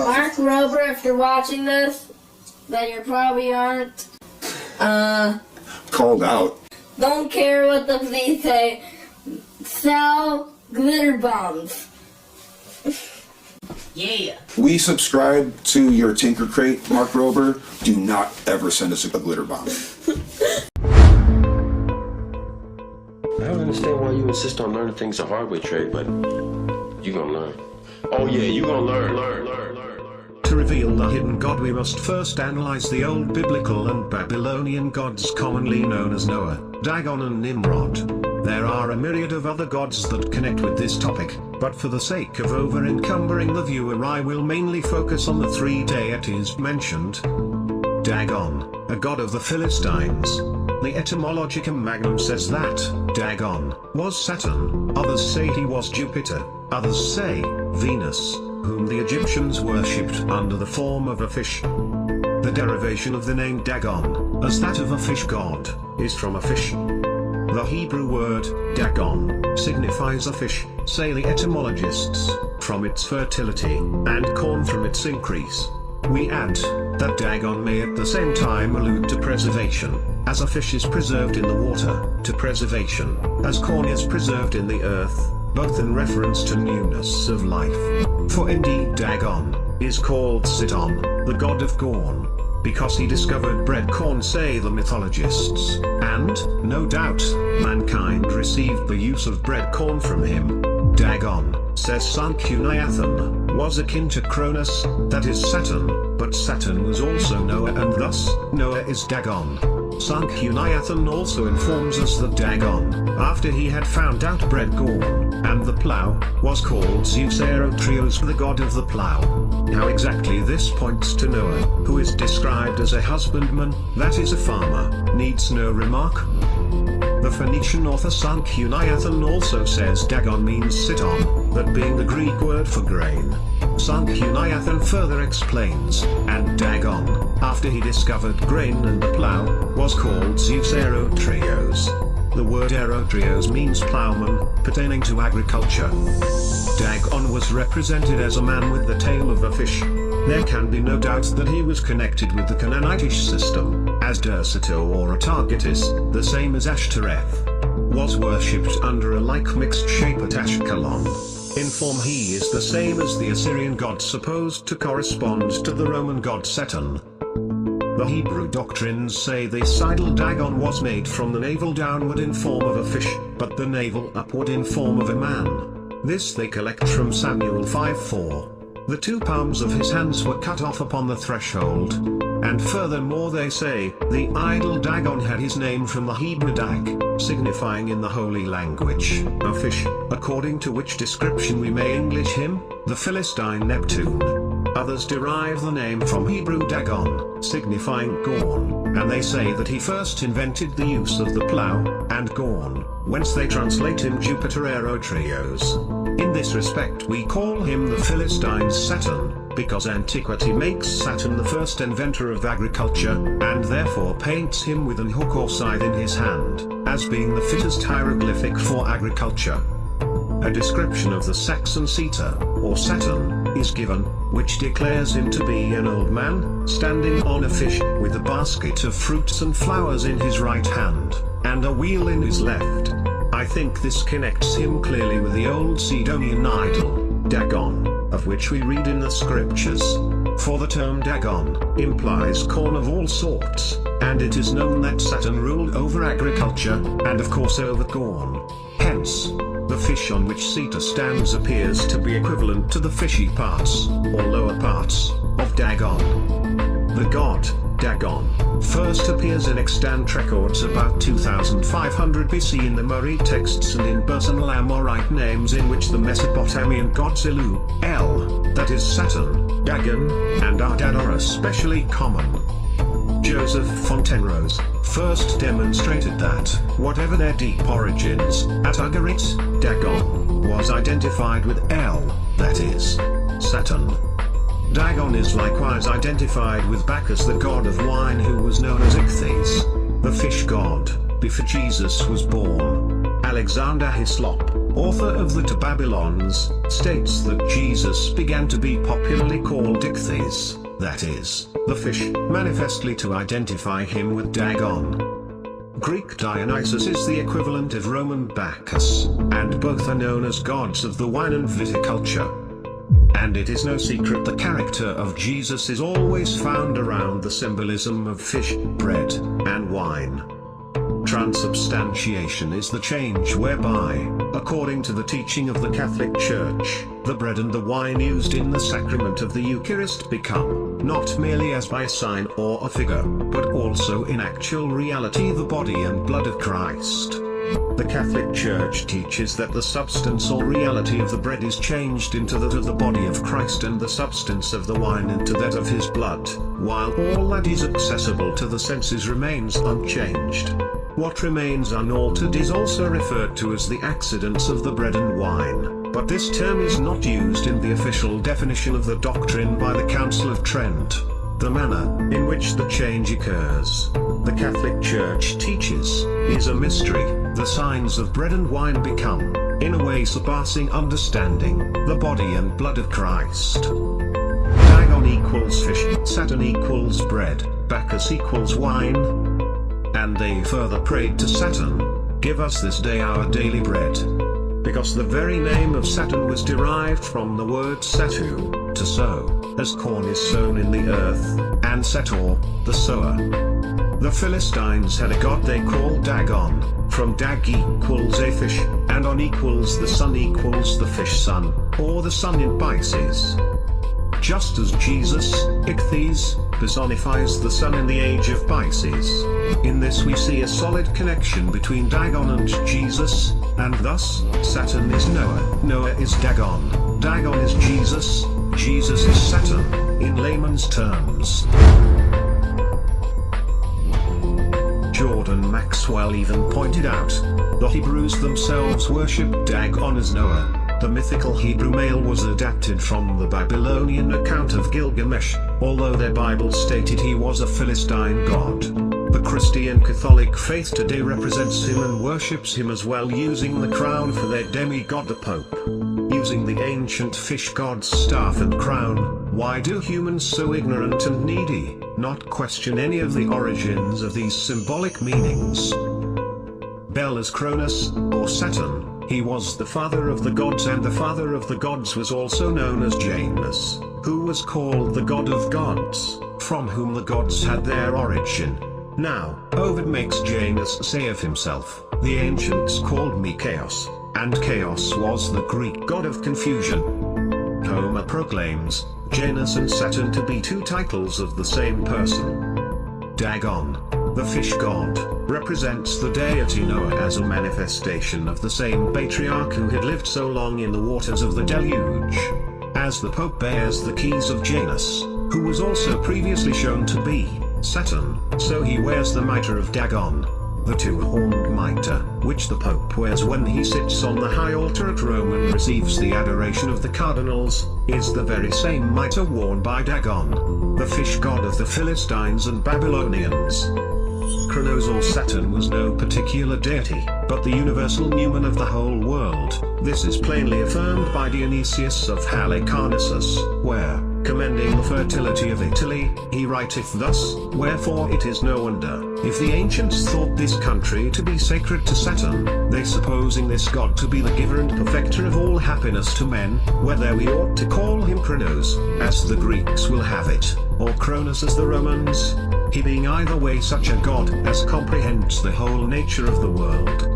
Mark Rober, if you're watching this, that you probably aren't, Called out. don't care what the police say, sell glitter bombs. Yeah. We subscribe to your Tinker Crate, Mark Rober. Do not ever send us a glitter bomb. I don't understand why you insist on learning things the hard way, Trey, but you gonna learn. Oh yeah, you gonna learn. To reveal the hidden God, we must first analyze the old biblical and Babylonian gods commonly known as Noah, Dagon and Nimrod. There are a myriad of other gods that connect with this topic, but for the sake of over-encumbering the viewer, I will mainly focus on the three deities mentioned. Dagon, a god of the Philistines. The Etymologicum Magnum says that Dagon was Saturn, others say he was Jupiter, others say Venus, whom the Egyptians worshipped under the form of a fish. The derivation of the name Dagon, as that of a fish god, is from a fish. The Hebrew word Dagon signifies a fish, say the etymologists, from its fertility, and corn from its increase. We add that Dagon may at the same time allude to preservation, as a fish is preserved in the water, to preservation, as corn is preserved in the earth, both in reference to newness of life. For indeed Dagon is called Sidon, the god of corn, because he discovered bread corn, say the mythologists, and, no doubt, mankind received the use of bread corn from him. Dagon, says Sanchuniathon, was akin to Cronus, that is Saturn, but Saturn was also Noah, and thus, Noah is Dagon. Sanchuniathon also informs us that Dagon, after he had found out bread corn, and the plough, was called Zeus Aerotrios, the god of the plough. How exactly this points to Noah, who is described as a husbandman, that is a farmer, needs no remark. The Phoenician author Sanchuniathon also says Dagon means Sidon, that being the Greek word for grain. Sanchuniathon further explains, and Dagon, after he discovered grain and the plough, was called Zeus Aerotrios. The word aerotrios means plowman, pertaining to agriculture. Dagon was represented as a man with the tail of a fish. There can be no doubt that he was connected with the Canaanitish system, as Derceto or Atargatis, the same as Ashtoreth, was worshipped under a like mixed shape at Ashkelon. In form he is the same as the Assyrian god supposed to correspond to the Roman god Saturn. The Hebrew doctrines say this idol Dagon was made from the navel downward in form of a fish, but the navel upward in form of a man. This they collect from Samuel 5:4. The two palms of his hands were cut off upon the threshold. And furthermore they say, the idol Dagon had his name from the Hebrew Dag, signifying in the holy language, a fish, according to which description we may English him, the Philistine Neptune. Others derive the name from Hebrew Dagon, signifying corn, and they say that he first invented the use of the plough, and corn, whence they translate him Jupiter Aerotrios. In this respect we call him the Philistines Saturn, because antiquity makes Saturn the first inventor of agriculture, and therefore paints him with an hook or scythe in his hand, as being the fittest hieroglyphic for agriculture. A description of the Saxon Caesar, or Saturn, is given, which declares him to be an old man, standing on a fish, with a basket of fruits and flowers in his right hand, and a wheel in his left. I think this connects him clearly with the old Sidonian idol, Dagon, of which we read in the scriptures. For the term Dagon implies corn of all sorts, and it is known that Saturn ruled over agriculture, and of course over corn. Hence, the the fish on which Cetus stands appears to be equivalent to the fishy parts, or lower parts, of Dagon. The god, Dagon, first appears in extant records about 2500 BC in the Murray texts and in personal Amorite names in which the Mesopotamian gods Elu, El, that is Saturn, Dagon, and Ardad are especially common. Joseph Fontenrose first demonstrated that, whatever their deep origins, at Ugarit, Dagon was identified with El, that is, Saturn. Dagon is likewise identified with Bacchus, the god of wine, who was known as Ichthys, the fish god, before Jesus was born. Alexander Hislop, author of the To Babylons, states that Jesus began to be popularly called Ichthys, that is, the fish, manifestly to identify him with Dagon. Greek Dionysus is the equivalent of Roman Bacchus, and both are known as gods of the wine and viticulture. And it is no secret the character of Jesus is always found around the symbolism of fish, bread, and wine. Transubstantiation is the change whereby, according to the teaching of the Catholic Church, the bread and the wine used in the sacrament of the Eucharist become, not merely as by a sign or a figure, but also in actual reality the body and blood of Christ. The Catholic Church teaches that the substance or reality of the bread is changed into that of the body of Christ and the substance of the wine into that of his blood, while all that is accessible to the senses remains unchanged. What remains unaltered is also referred to as the accidents of the bread and wine, but this term is not used in the official definition of the doctrine by the Council of Trent. The manner in which the change occurs, the Catholic Church teaches, is a mystery. The signs of bread and wine become, in a way surpassing understanding, the body and blood of Christ. Dagon equals fish, Saturn equals bread, Bacchus equals wine. And they further prayed to Saturn, "Give us this day our daily bread." Because the very name of Saturn was derived from the word satu, to sow, as corn is sown in the earth, and Sator, the sower. The Philistines had a god they called Dagon, from Dag equals a fish, and on equals the sun equals the fish sun, or the sun in Pisces. Just as Jesus, Ichthys, personifies the sun in the age of Pisces. In this we see a solid connection between Dagon and Jesus, and thus, Saturn is Noah, Noah is Dagon, Dagon is Jesus, Jesus is Saturn, in layman's terms. Jordan Maxwell even pointed out, the Hebrews themselves worshipped Dagon as Noah. The mythical Hebrew male was adapted from the Babylonian account of Gilgamesh, although their Bible stated he was a Philistine god. The Christian Catholic faith today represents him and worships him as well, using the crown for their demigod the Pope. Using the ancient fish god's staff and crown, why do humans so ignorant and needy not question any of the origins of these symbolic meanings? Belus Cronus, or Saturn, he was the father of the gods, and the father of the gods was also known as Janus, who was called the god of gods, from whom the gods had their origin. Now, Ovid makes Janus say of himself, "The ancients called me Chaos," and Chaos was the Greek god of confusion. Homer proclaims Janus and Saturn to be two titles of the same person. Dagon, the fish god, represents the deity Noah as a manifestation of the same patriarch who had lived so long in the waters of the deluge. As the Pope bears the keys of Janus, who was also previously shown to be Saturn, so he wears the mitre of Dagon. The two-horned mitre, which the Pope wears when he sits on the high altar at Rome and receives the adoration of the cardinals, is the very same mitre worn by Dagon, the fish god of the Philistines and Babylonians. Kronos or Saturn was no particular deity, but the universal numen of the whole world. This is plainly affirmed by Dionysius of Halicarnassus, where, commending the fertility of Italy, he writeth thus, "Wherefore it is no wonder, if the ancients thought this country to be sacred to Saturn, they supposing this god to be the giver and perfecter of all happiness to men, whether we ought to call him Kronos, as the Greeks will have it, or Cronus as the Romans, he being either way such a god as comprehends the whole nature of the world."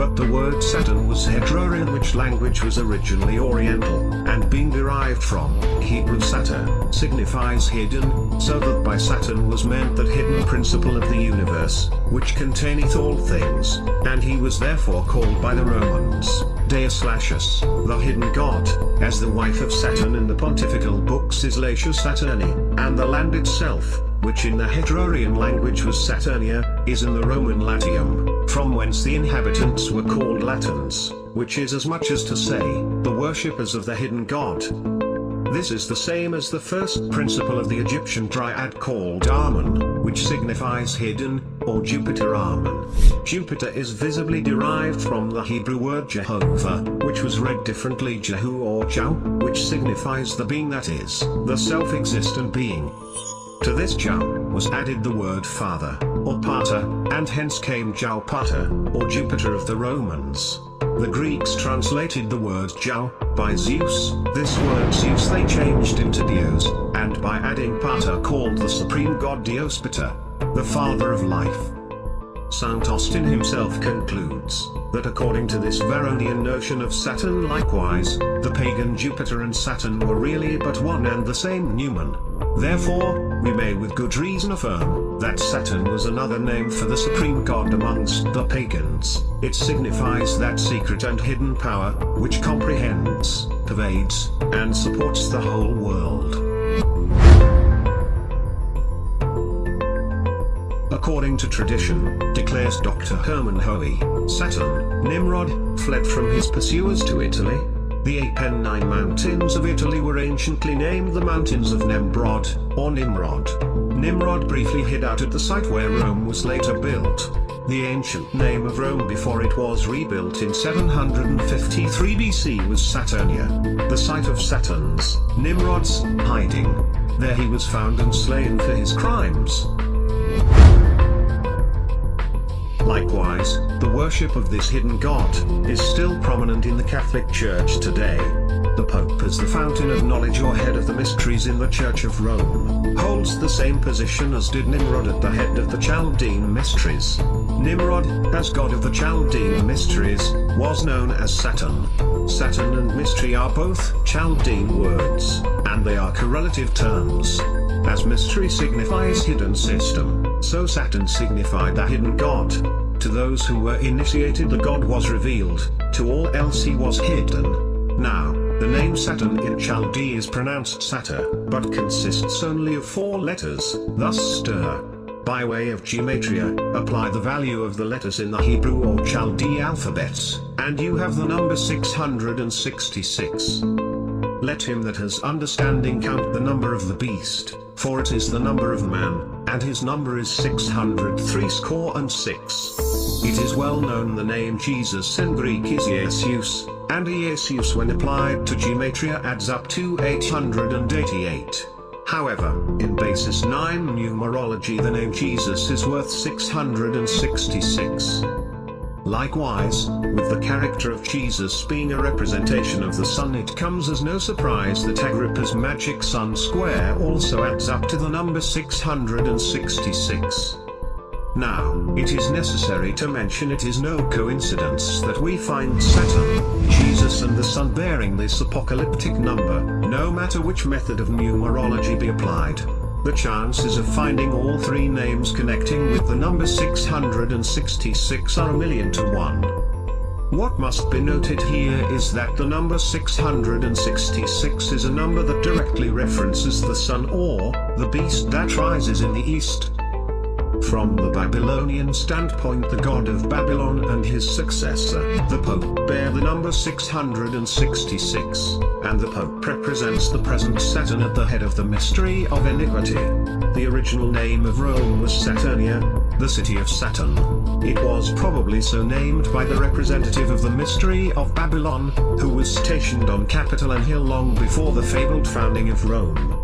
but the word Saturn was Hedrorian, which language was originally Oriental, and being derived from Hebrew Satur, signifies hidden, so that by Saturn was meant that hidden principle of the universe, which containeth all things, and he was therefore called by the Romans, Deus Lacius, the hidden god, as the wife of Saturn in the pontifical books is Latius Saturni, and the land itself, which in the Hedrorian language was Saturnia, is in the Roman Latium, from whence the inhabitants were called Latins, which is as much as to say, the worshippers of the hidden god. This is the same as the first principle of the Egyptian dryad called Amun, which signifies hidden, or Jupiter Amun. Jupiter is visibly derived from the Hebrew word Jehovah, which was read differently Jehu or Jah, which signifies the being that is, the self-existent being. To this Jah was added the word Father, or Pater, and hence came Jah Pater, or Jupiter of the Romans. The Greeks translated the word Jah by Zeus. This word Zeus they changed into Dios, and by adding Pater called the supreme god Diospiter, the father of life. St. Austin himself concludes that according to this Varronian notion of Saturn, likewise, the pagan Jupiter and Saturn were really but one and the same numen. Therefore, we may with good reason affirm that Saturn was another name for the supreme god amongst the pagans. It signifies that secret and hidden power, which comprehends, pervades, and supports the whole world. According to tradition, declares Dr. Hermann Hoey, Saturn, Nimrod, fled from his pursuers to Italy. The Apennine Mountains of Italy were anciently named the Mountains of Nemrod, or Nimrod. Nimrod briefly hid out at the site where Rome was later built. The ancient name of Rome before it was rebuilt in 753 BC was Saturnia, the site of Saturn's, Nimrod's, hiding. There he was found and slain for his crimes. Likewise, the worship of this hidden god is still prominent in the Catholic Church today. The Pope, as the fountain of knowledge or head of the mysteries in the Church of Rome, holds the same position as did Nimrod at the head of the Chaldean mysteries. Nimrod, as god of the Chaldean mysteries, was known as Saturn. Saturn and mystery are both Chaldean words, and they are correlative terms. As mystery signifies hidden system, so Saturn signified the hidden god. To those who were initiated the god was revealed, to all else he was hidden. Now, the name Saturn in Chaldee is pronounced Satur, but consists only of 4 letters, thus stir. By way of gematria, apply the value of the letters in the Hebrew or Chaldee alphabets, and you have the number 666. Let him that has understanding count the number of the beast, for it is the number of man, and his number is 666. It is well known the name Jesus in Greek is Jesus, and Jesus when applied to gematria adds up to 888. However, in basis 9 numerology the name Jesus is worth 666. Likewise, with the character of Jesus being a representation of the sun, it comes as no surprise that Agrippa's magic sun square also adds up to the number 666. Now, it is necessary to mention it is no coincidence that we find Saturn, Jesus and the sun bearing this apocalyptic number, no matter which method of numerology be applied. The chances of finding all 3 names connecting with the number 666 are 1,000,000 to 1. What must be noted here is that the number 666 is a number that directly references the sun or the beast that rises in the east. From the Babylonian standpoint, the god of Babylon and his successor, the Pope, bear the number 666, and the Pope represents the present Saturn at the head of the mystery of iniquity. The original name of Rome was Saturnia, the city of Saturn. It was probably so named by the representative of the mystery of Babylon, who was stationed on Capitol Hill long before the fabled founding of Rome.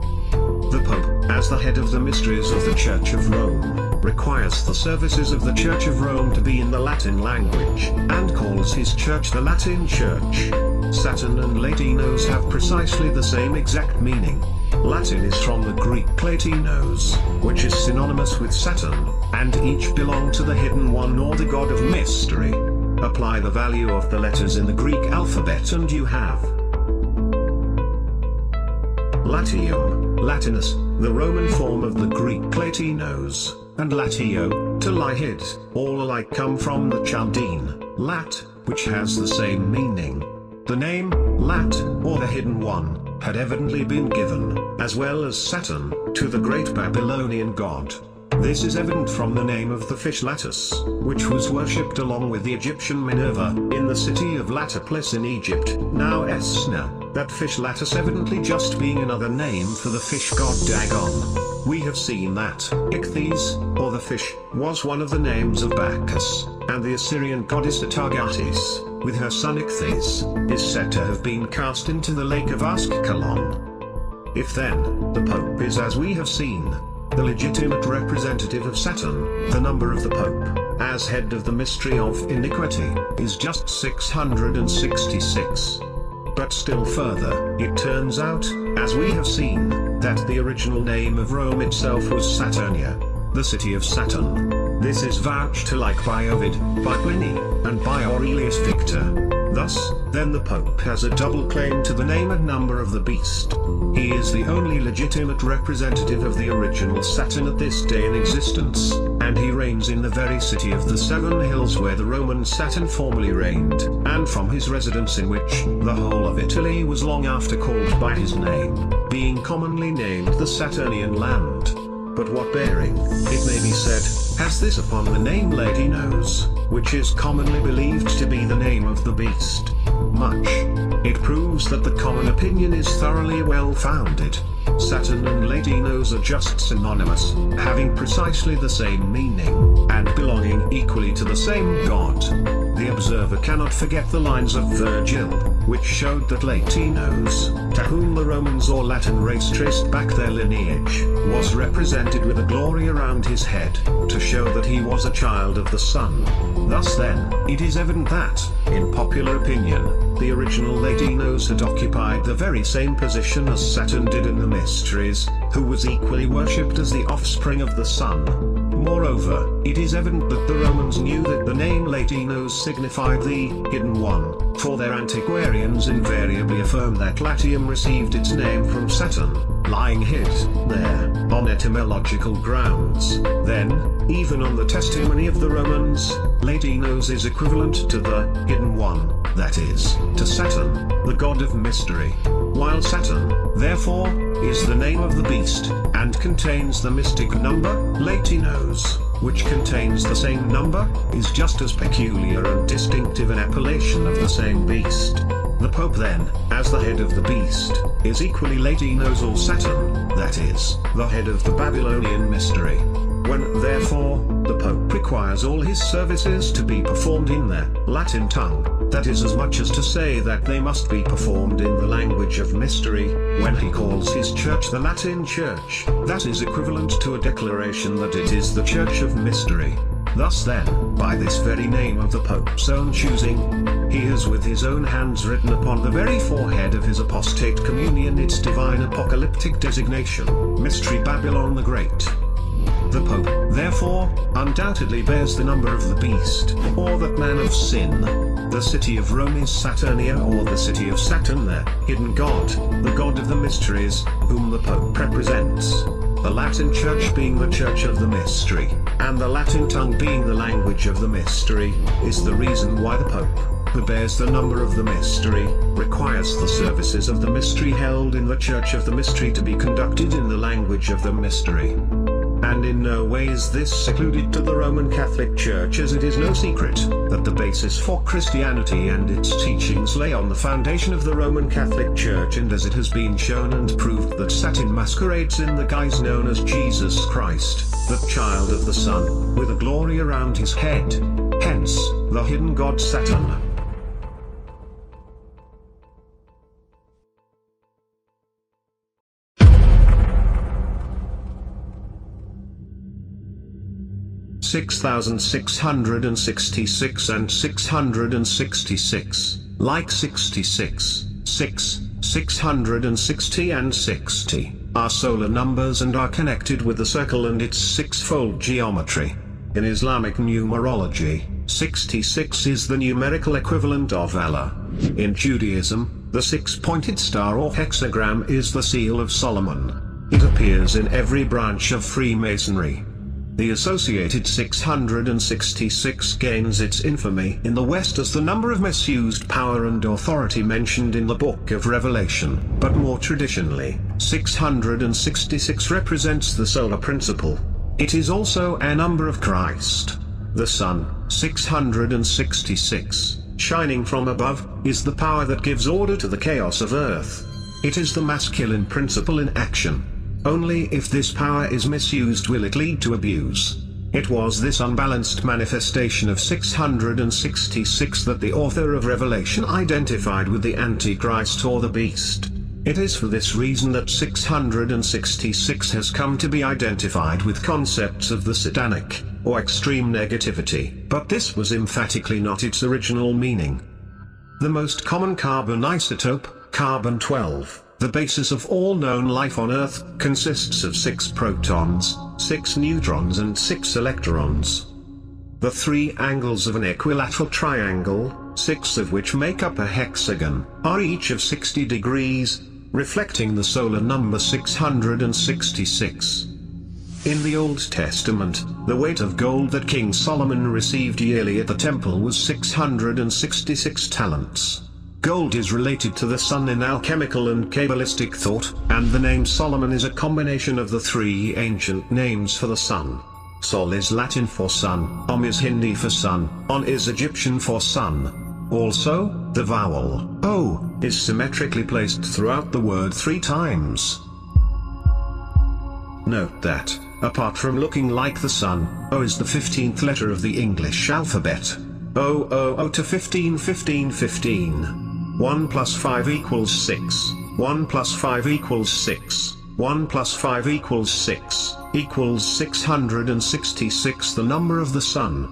The Pope, as the head of the mysteries of the Church of Rome, requires the services of the Church of Rome to be in the Latin language, and calls his church the Latin Church. Saturn and Latinos have precisely the same exact meaning. Latin is from the Greek Latinos, which is synonymous with Saturn, and each belong to the hidden one or the god of mystery. apply the value of the letters in the Greek alphabet and you have Latium, Latinus, the Roman form of the Greek Latinos, and Latio, to lie hid, all alike come from the Chaldean, Lat, which has the same meaning. The name, Lat, or the Hidden One, had evidently been given, as well as Saturn, to the great Babylonian god. This is evident from the name of the fish Latus, which was worshipped along with the Egyptian Minerva, in the city of Latopolis in Egypt, now Esna, that fish Latus evidently just being another name for the fish god Dagon. We have seen that Ichthys, or the fish, was one of the names of Bacchus, and the Assyrian goddess Atargatis, with her son Ichthys, is said to have been cast into the lake of Ascalon. If then, the Pope is as we have seen, the legitimate representative of Saturn, the number of the Pope, as head of the mystery of iniquity, is just 666. But still further, it turns out, as we have seen, that the original name of Rome itself was Saturnia, the city of Saturn. This is vouched to like by Ovid, by Pliny, and by Aurelius Victor. Thus, then the Pope has a double claim to the name and number of the beast. He is the only legitimate representative of the original Saturn at this day in existence, and he reigns in the very city of the Seven Hills where the Roman Saturn formerly reigned, and from his residence in which the whole of Italy was long after called by his name, being commonly named the Saturnian land. But what bearing, it may be said, has this upon the name Latinos, which is commonly believed to be the name of the beast? Much. It proves that the common opinion is thoroughly well founded. Saturn and Latinos are just synonymous, having precisely the same meaning, and belonging equally to the same god. The observer cannot forget the lines of Virgil, which showed that Latinos, to whom the Romans or Latin race traced back their lineage, was represented with a glory around his head, to show that he was a child of the sun. Thus then, it is evident that, in popular opinion, the original Latinos had occupied the very same position as Saturn did in the mysteries, who was equally worshipped as the offspring of the sun. Moreover, it is evident that the Romans knew that the name Latinos signified the Hidden One, for their antiquarians invariably affirm that Latium received its name from Saturn, lying hid there, on etymological grounds. Then, even on the testimony of the Romans, Latinos is equivalent to the Hidden One, that is, to Saturn, the god of mystery. While Saturn, therefore, is the name of the beast, and contains the mystic number, Latinos, which contains the same number, is just as peculiar and distinctive an appellation of the same beast. The Pope then, as the head of the beast, is equally Latinos or Saturn, that is, the head of the Babylonian mystery. When, therefore, the Pope requires all his services to be performed in the Latin tongue, that is as much as to say that they must be performed in the language of mystery. When he calls his church the Latin Church, that is equivalent to a declaration that it is the Church of Mystery. Thus then, by this very name of the Pope's own choosing, he has with his own hands written upon the very forehead of his apostate communion its divine apocalyptic designation, Mystery Babylon the Great. The Pope, therefore, undoubtedly bears the number of the beast, or that man of sin. The city of Rome is Saturnia, or the city of Saturn, the hidden god, the god of the mysteries, whom the Pope represents. The Latin Church being the church of the mystery, and the Latin tongue being the language of the mystery, is the reason why the Pope, who bears the number of the mystery, requires the services of the mystery held in the church of the mystery to be conducted in the language of the mystery. And in no way is this secluded to the Roman Catholic Church, as it is no secret that the basis for Christianity and its teachings lay on the foundation of the Roman Catholic Church, and as it has been shown and proved that Saturn masquerades in the guise known as Jesus Christ, the child of the sun, with a glory around his head, hence, the hidden god Saturn. (6,666 and 666, like 66, 660 and 60, are solar numbers and are connected with the circle and its sixfold geometry. In Islamic numerology, 66 is the numerical equivalent of Allah. In Judaism, the six-pointed star or hexagram is the seal of Solomon. It appears in every branch of Freemasonry. The associated 666 gains its infamy in the West as the number of misused power and authority mentioned in the Book of Revelation, but more traditionally, 666 represents the solar principle. It is also a number of Christ. The sun, 666, shining from above, is the power that gives order to the chaos of earth. It is the masculine principle in action. Only if this power is misused will it lead to abuse. It was this unbalanced manifestation of 666 that the author of Revelation identified with the Antichrist or the Beast. It is for this reason that 666 has come to be identified with concepts of the satanic, or extreme negativity, but this was emphatically not its original meaning. The most common carbon isotope, carbon-12, the basis of all known life on Earth, consists of 6 protons, 6 neutrons and 6 electrons. The 3 angles of an equilateral triangle, 6 of which make up a hexagon, are each of 60 degrees, reflecting the solar number 666. In the Old Testament, the weight of gold that King Solomon received yearly at the temple was 666 talents. Gold is related to the sun in alchemical and Kabbalistic thought, and the name Solomon is a combination of the 3 ancient names for the sun. Sol is Latin for sun, Om is Hindi for sun, On is Egyptian for sun. Also, the vowel O is symmetrically placed throughout the word 3 times. Note that, apart from looking like the sun, O is the 15th letter of the English alphabet. O to 15 15 15. 1 plus 5 equals 6, 1 plus 5 equals 6, 1 plus 5 equals 6, equals 666, the number of the sun.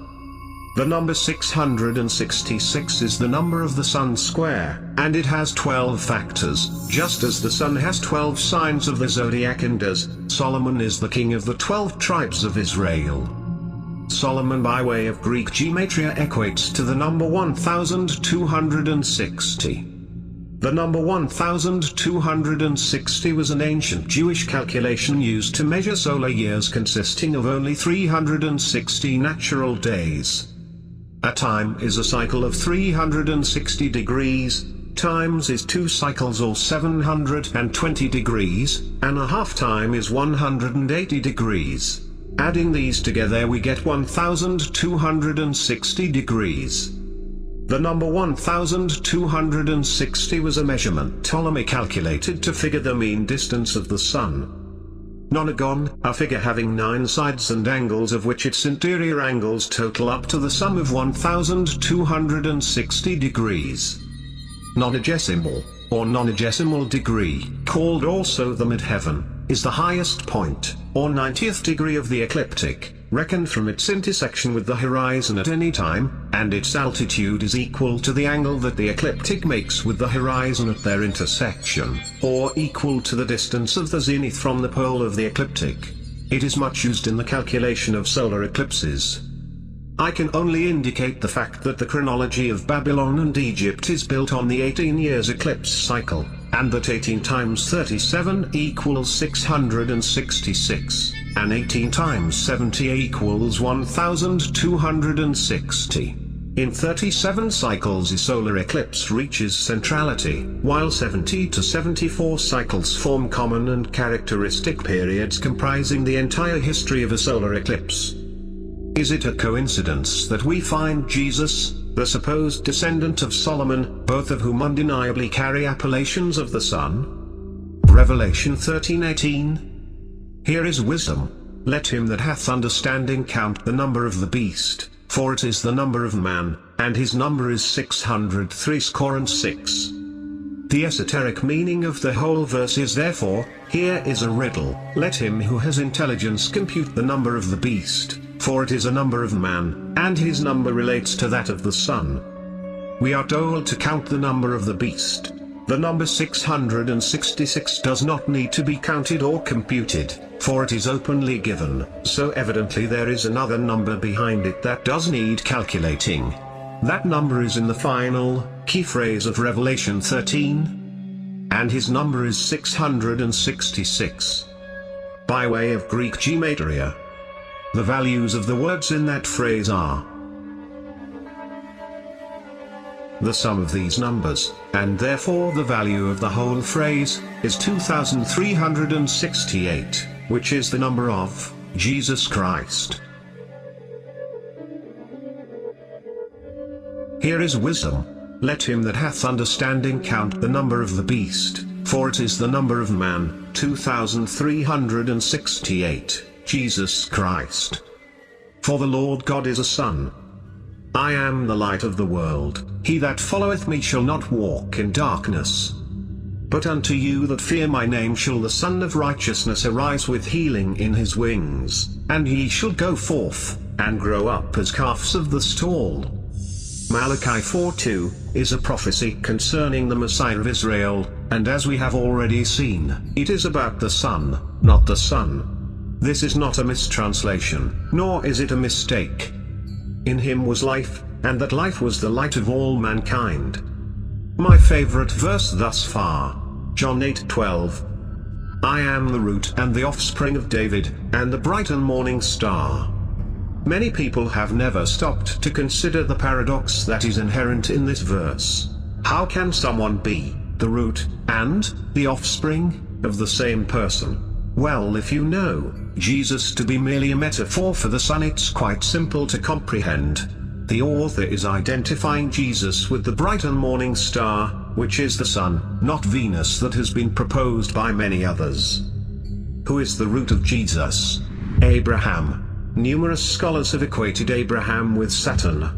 The number 666 is the number of the sun square, and it has 12 factors, just as the sun has 12 signs of the zodiac and as Solomon is the king of the 12 tribes of Israel. Solomon by way of Greek gematria equates to the number 1260. The number 1260 was an ancient Jewish calculation used to measure solar years consisting of only 360 natural days. A time is a cycle of 360 degrees, times is 2 cycles or 720 degrees, and a half time is 180 degrees. Adding these together we get 1260 degrees. The number 1260 was a measurement Ptolemy calculated to figure the mean distance of the sun. Nonagon, a figure having 9 sides and angles of which its interior angles total up to the sum of 1260 degrees. Nonagesimal, or nonagesimal degree, called also the midheaven, is the highest point, or 90th degree of the ecliptic, reckoned from its intersection with the horizon at any time, and its altitude is equal to the angle that the ecliptic makes with the horizon at their intersection, or equal to the distance of the zenith from the pole of the ecliptic. It is much used in the calculation of solar eclipses. I can only indicate the fact that the chronology of Babylon and Egypt is built on the 18 years eclipse cycle, and that 18 times 37 equals 666, and 18 times 70 equals 1260. In 37 cycles a solar eclipse reaches centrality, while 70 to 74 cycles form common and characteristic periods comprising the entire history of a solar eclipse. Is it a coincidence that we find Jesus, the supposed descendant of Solomon, both of whom undeniably carry appellations of the sun? Revelation 13:18. Here is wisdom. Let him that hath understanding count the number of the beast, for it is the number of man, and his number is 666. The esoteric meaning of the whole verse is therefore, here is a riddle, let him who has intelligence compute the number of the beast, for it is a number of man, and his number relates to that of the sun. We are told to count the number of the beast. The number 666 does not need to be counted or computed. For it is openly given, so evidently there is another number behind it that does need calculating. That number is in the final, key phrase of Revelation 13. And his number is 666. By way of Greek gematria, the values of the words in that phrase are the sum of these numbers, and therefore the value of the whole phrase, is 2368, which is the number of Jesus Christ. Here is wisdom. Let him that hath understanding count the number of the beast, for it is the number of man, 2368, Jesus Christ. For the Lord God is a sun. I am the light of the world. He that followeth me shall not walk in darkness. But unto you that fear my name shall the Son of Righteousness arise with healing in his wings, and ye shall go forth, and grow up as calves of the stall. Malachi 4:2 is a prophecy concerning the Messiah of Israel, and as we have already seen, it is about the Son, not the Son. This is not a mistranslation, nor is it a mistake. In him was life, and that life was the light of all mankind. My favorite verse thus far, John 8:12. I am the root and the offspring of David, and the bright and morning star. Many people have never stopped to consider the paradox that is inherent in this verse. How can someone be the root and the offspring of the same person? Well, if you know Jesus to be merely a metaphor for the sun, it's quite simple to comprehend. The author is identifying Jesus with the bright and morning star, which is the sun, not Venus, that has been proposed by many others. Who is the root of Jesus? Abraham. Numerous scholars have equated Abraham with Saturn.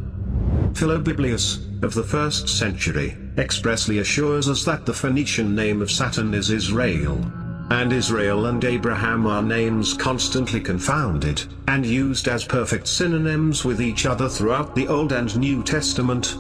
Philobiblius, of the 1st century, expressly assures us that the Phoenician name of Saturn is Israel. And Israel and Abraham are names constantly confounded, and used as perfect synonyms with each other throughout the Old and New Testament.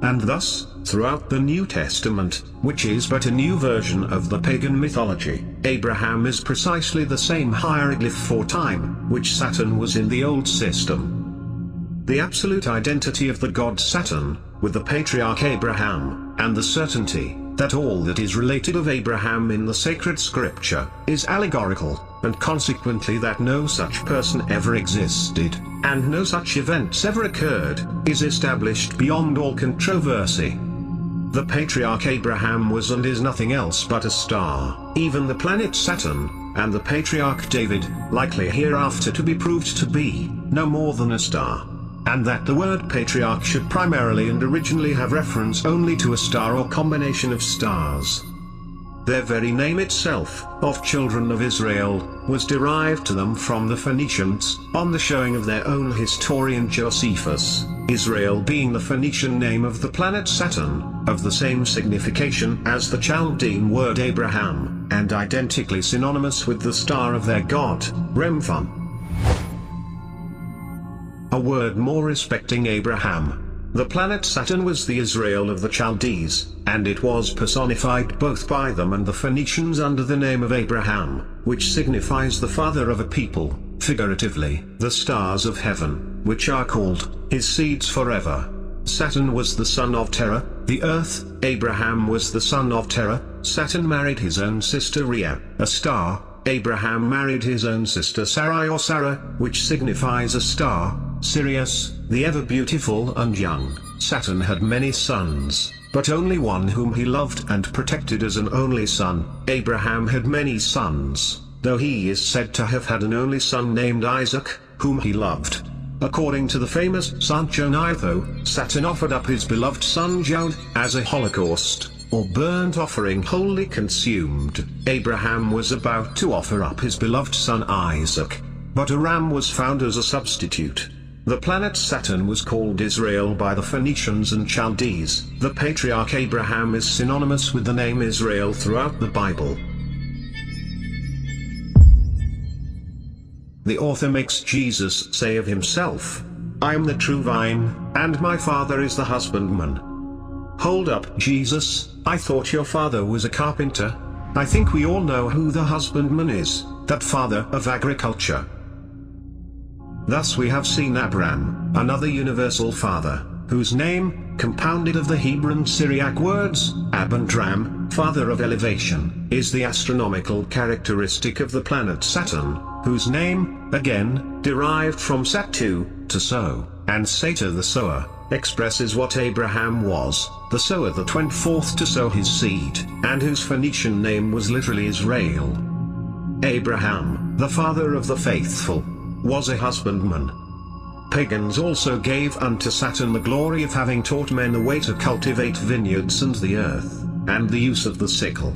And thus, throughout the New Testament, which is but a new version of the pagan mythology, Abraham is precisely the same hieroglyph for time, which Saturn was in the old system. The absolute identity of the god Saturn, with the patriarch Abraham, and the certainty that all that is related of Abraham in the sacred scripture is allegorical, and consequently that no such person ever existed, and no such events ever occurred, is established beyond all controversy. The patriarch Abraham was and is nothing else but a star, even the planet Saturn, and the patriarch David, likely hereafter to be proved to be no more than a star. And that the word patriarch should primarily and originally have reference only to a star or combination of stars. Their very name itself, of children of Israel, was derived to them from the Phoenicians, on the showing of their own historian Josephus, Israel being the Phoenician name of the planet Saturn, of the same signification as the Chaldean word Abraham, and identically synonymous with the star of their god, Remphan. A word more respecting Abraham. The planet Saturn was the Israel of the Chaldees, and it was personified both by them and the Phoenicians under the name of Abraham, which signifies the father of a people, figuratively, the stars of heaven, which are called his seeds forever. Saturn was the son of Terah, the earth. Abraham was the son of Terah. Saturn married his own sister Rhea, a star. Abraham married his own sister Sarai or Sarah, which signifies a star. Sirius, the ever-beautiful and young. Saturn had many sons, but only one whom he loved and protected as an only son. Abraham had many sons, though he is said to have had an only son named Isaac, whom he loved. According to the famous Sanchoniatho, Saturn offered up his beloved son Jod, as a holocaust, or burnt offering wholly consumed. Abraham was about to offer up his beloved son Isaac, but a ram was found as a substitute. The planet Saturn was called Israel by the Phoenicians and Chaldees. The patriarch Abraham is synonymous with the name Israel throughout the Bible. The author makes Jesus say of himself, I am the true vine, and my Father is the husbandman. Hold up, Jesus, I thought your father was a carpenter. I think we all know who the husbandman is. that father of agriculture. Thus we have seen Abraham, another universal father, whose name, compounded of the Hebrew and Syriac words, Ab and Ram, father of elevation, is the astronomical characteristic of the planet Saturn, whose name, again, derived from Satu, to sow, and Satyr the sower, expresses what Abraham was, the sower that went forth to sow his seed, and whose Phoenician name was literally Israel. Abraham, the father of the faithful, was a husbandman. Pagans also gave unto Saturn the glory of having taught men a way to cultivate vineyards and the earth, and the use of the sickle.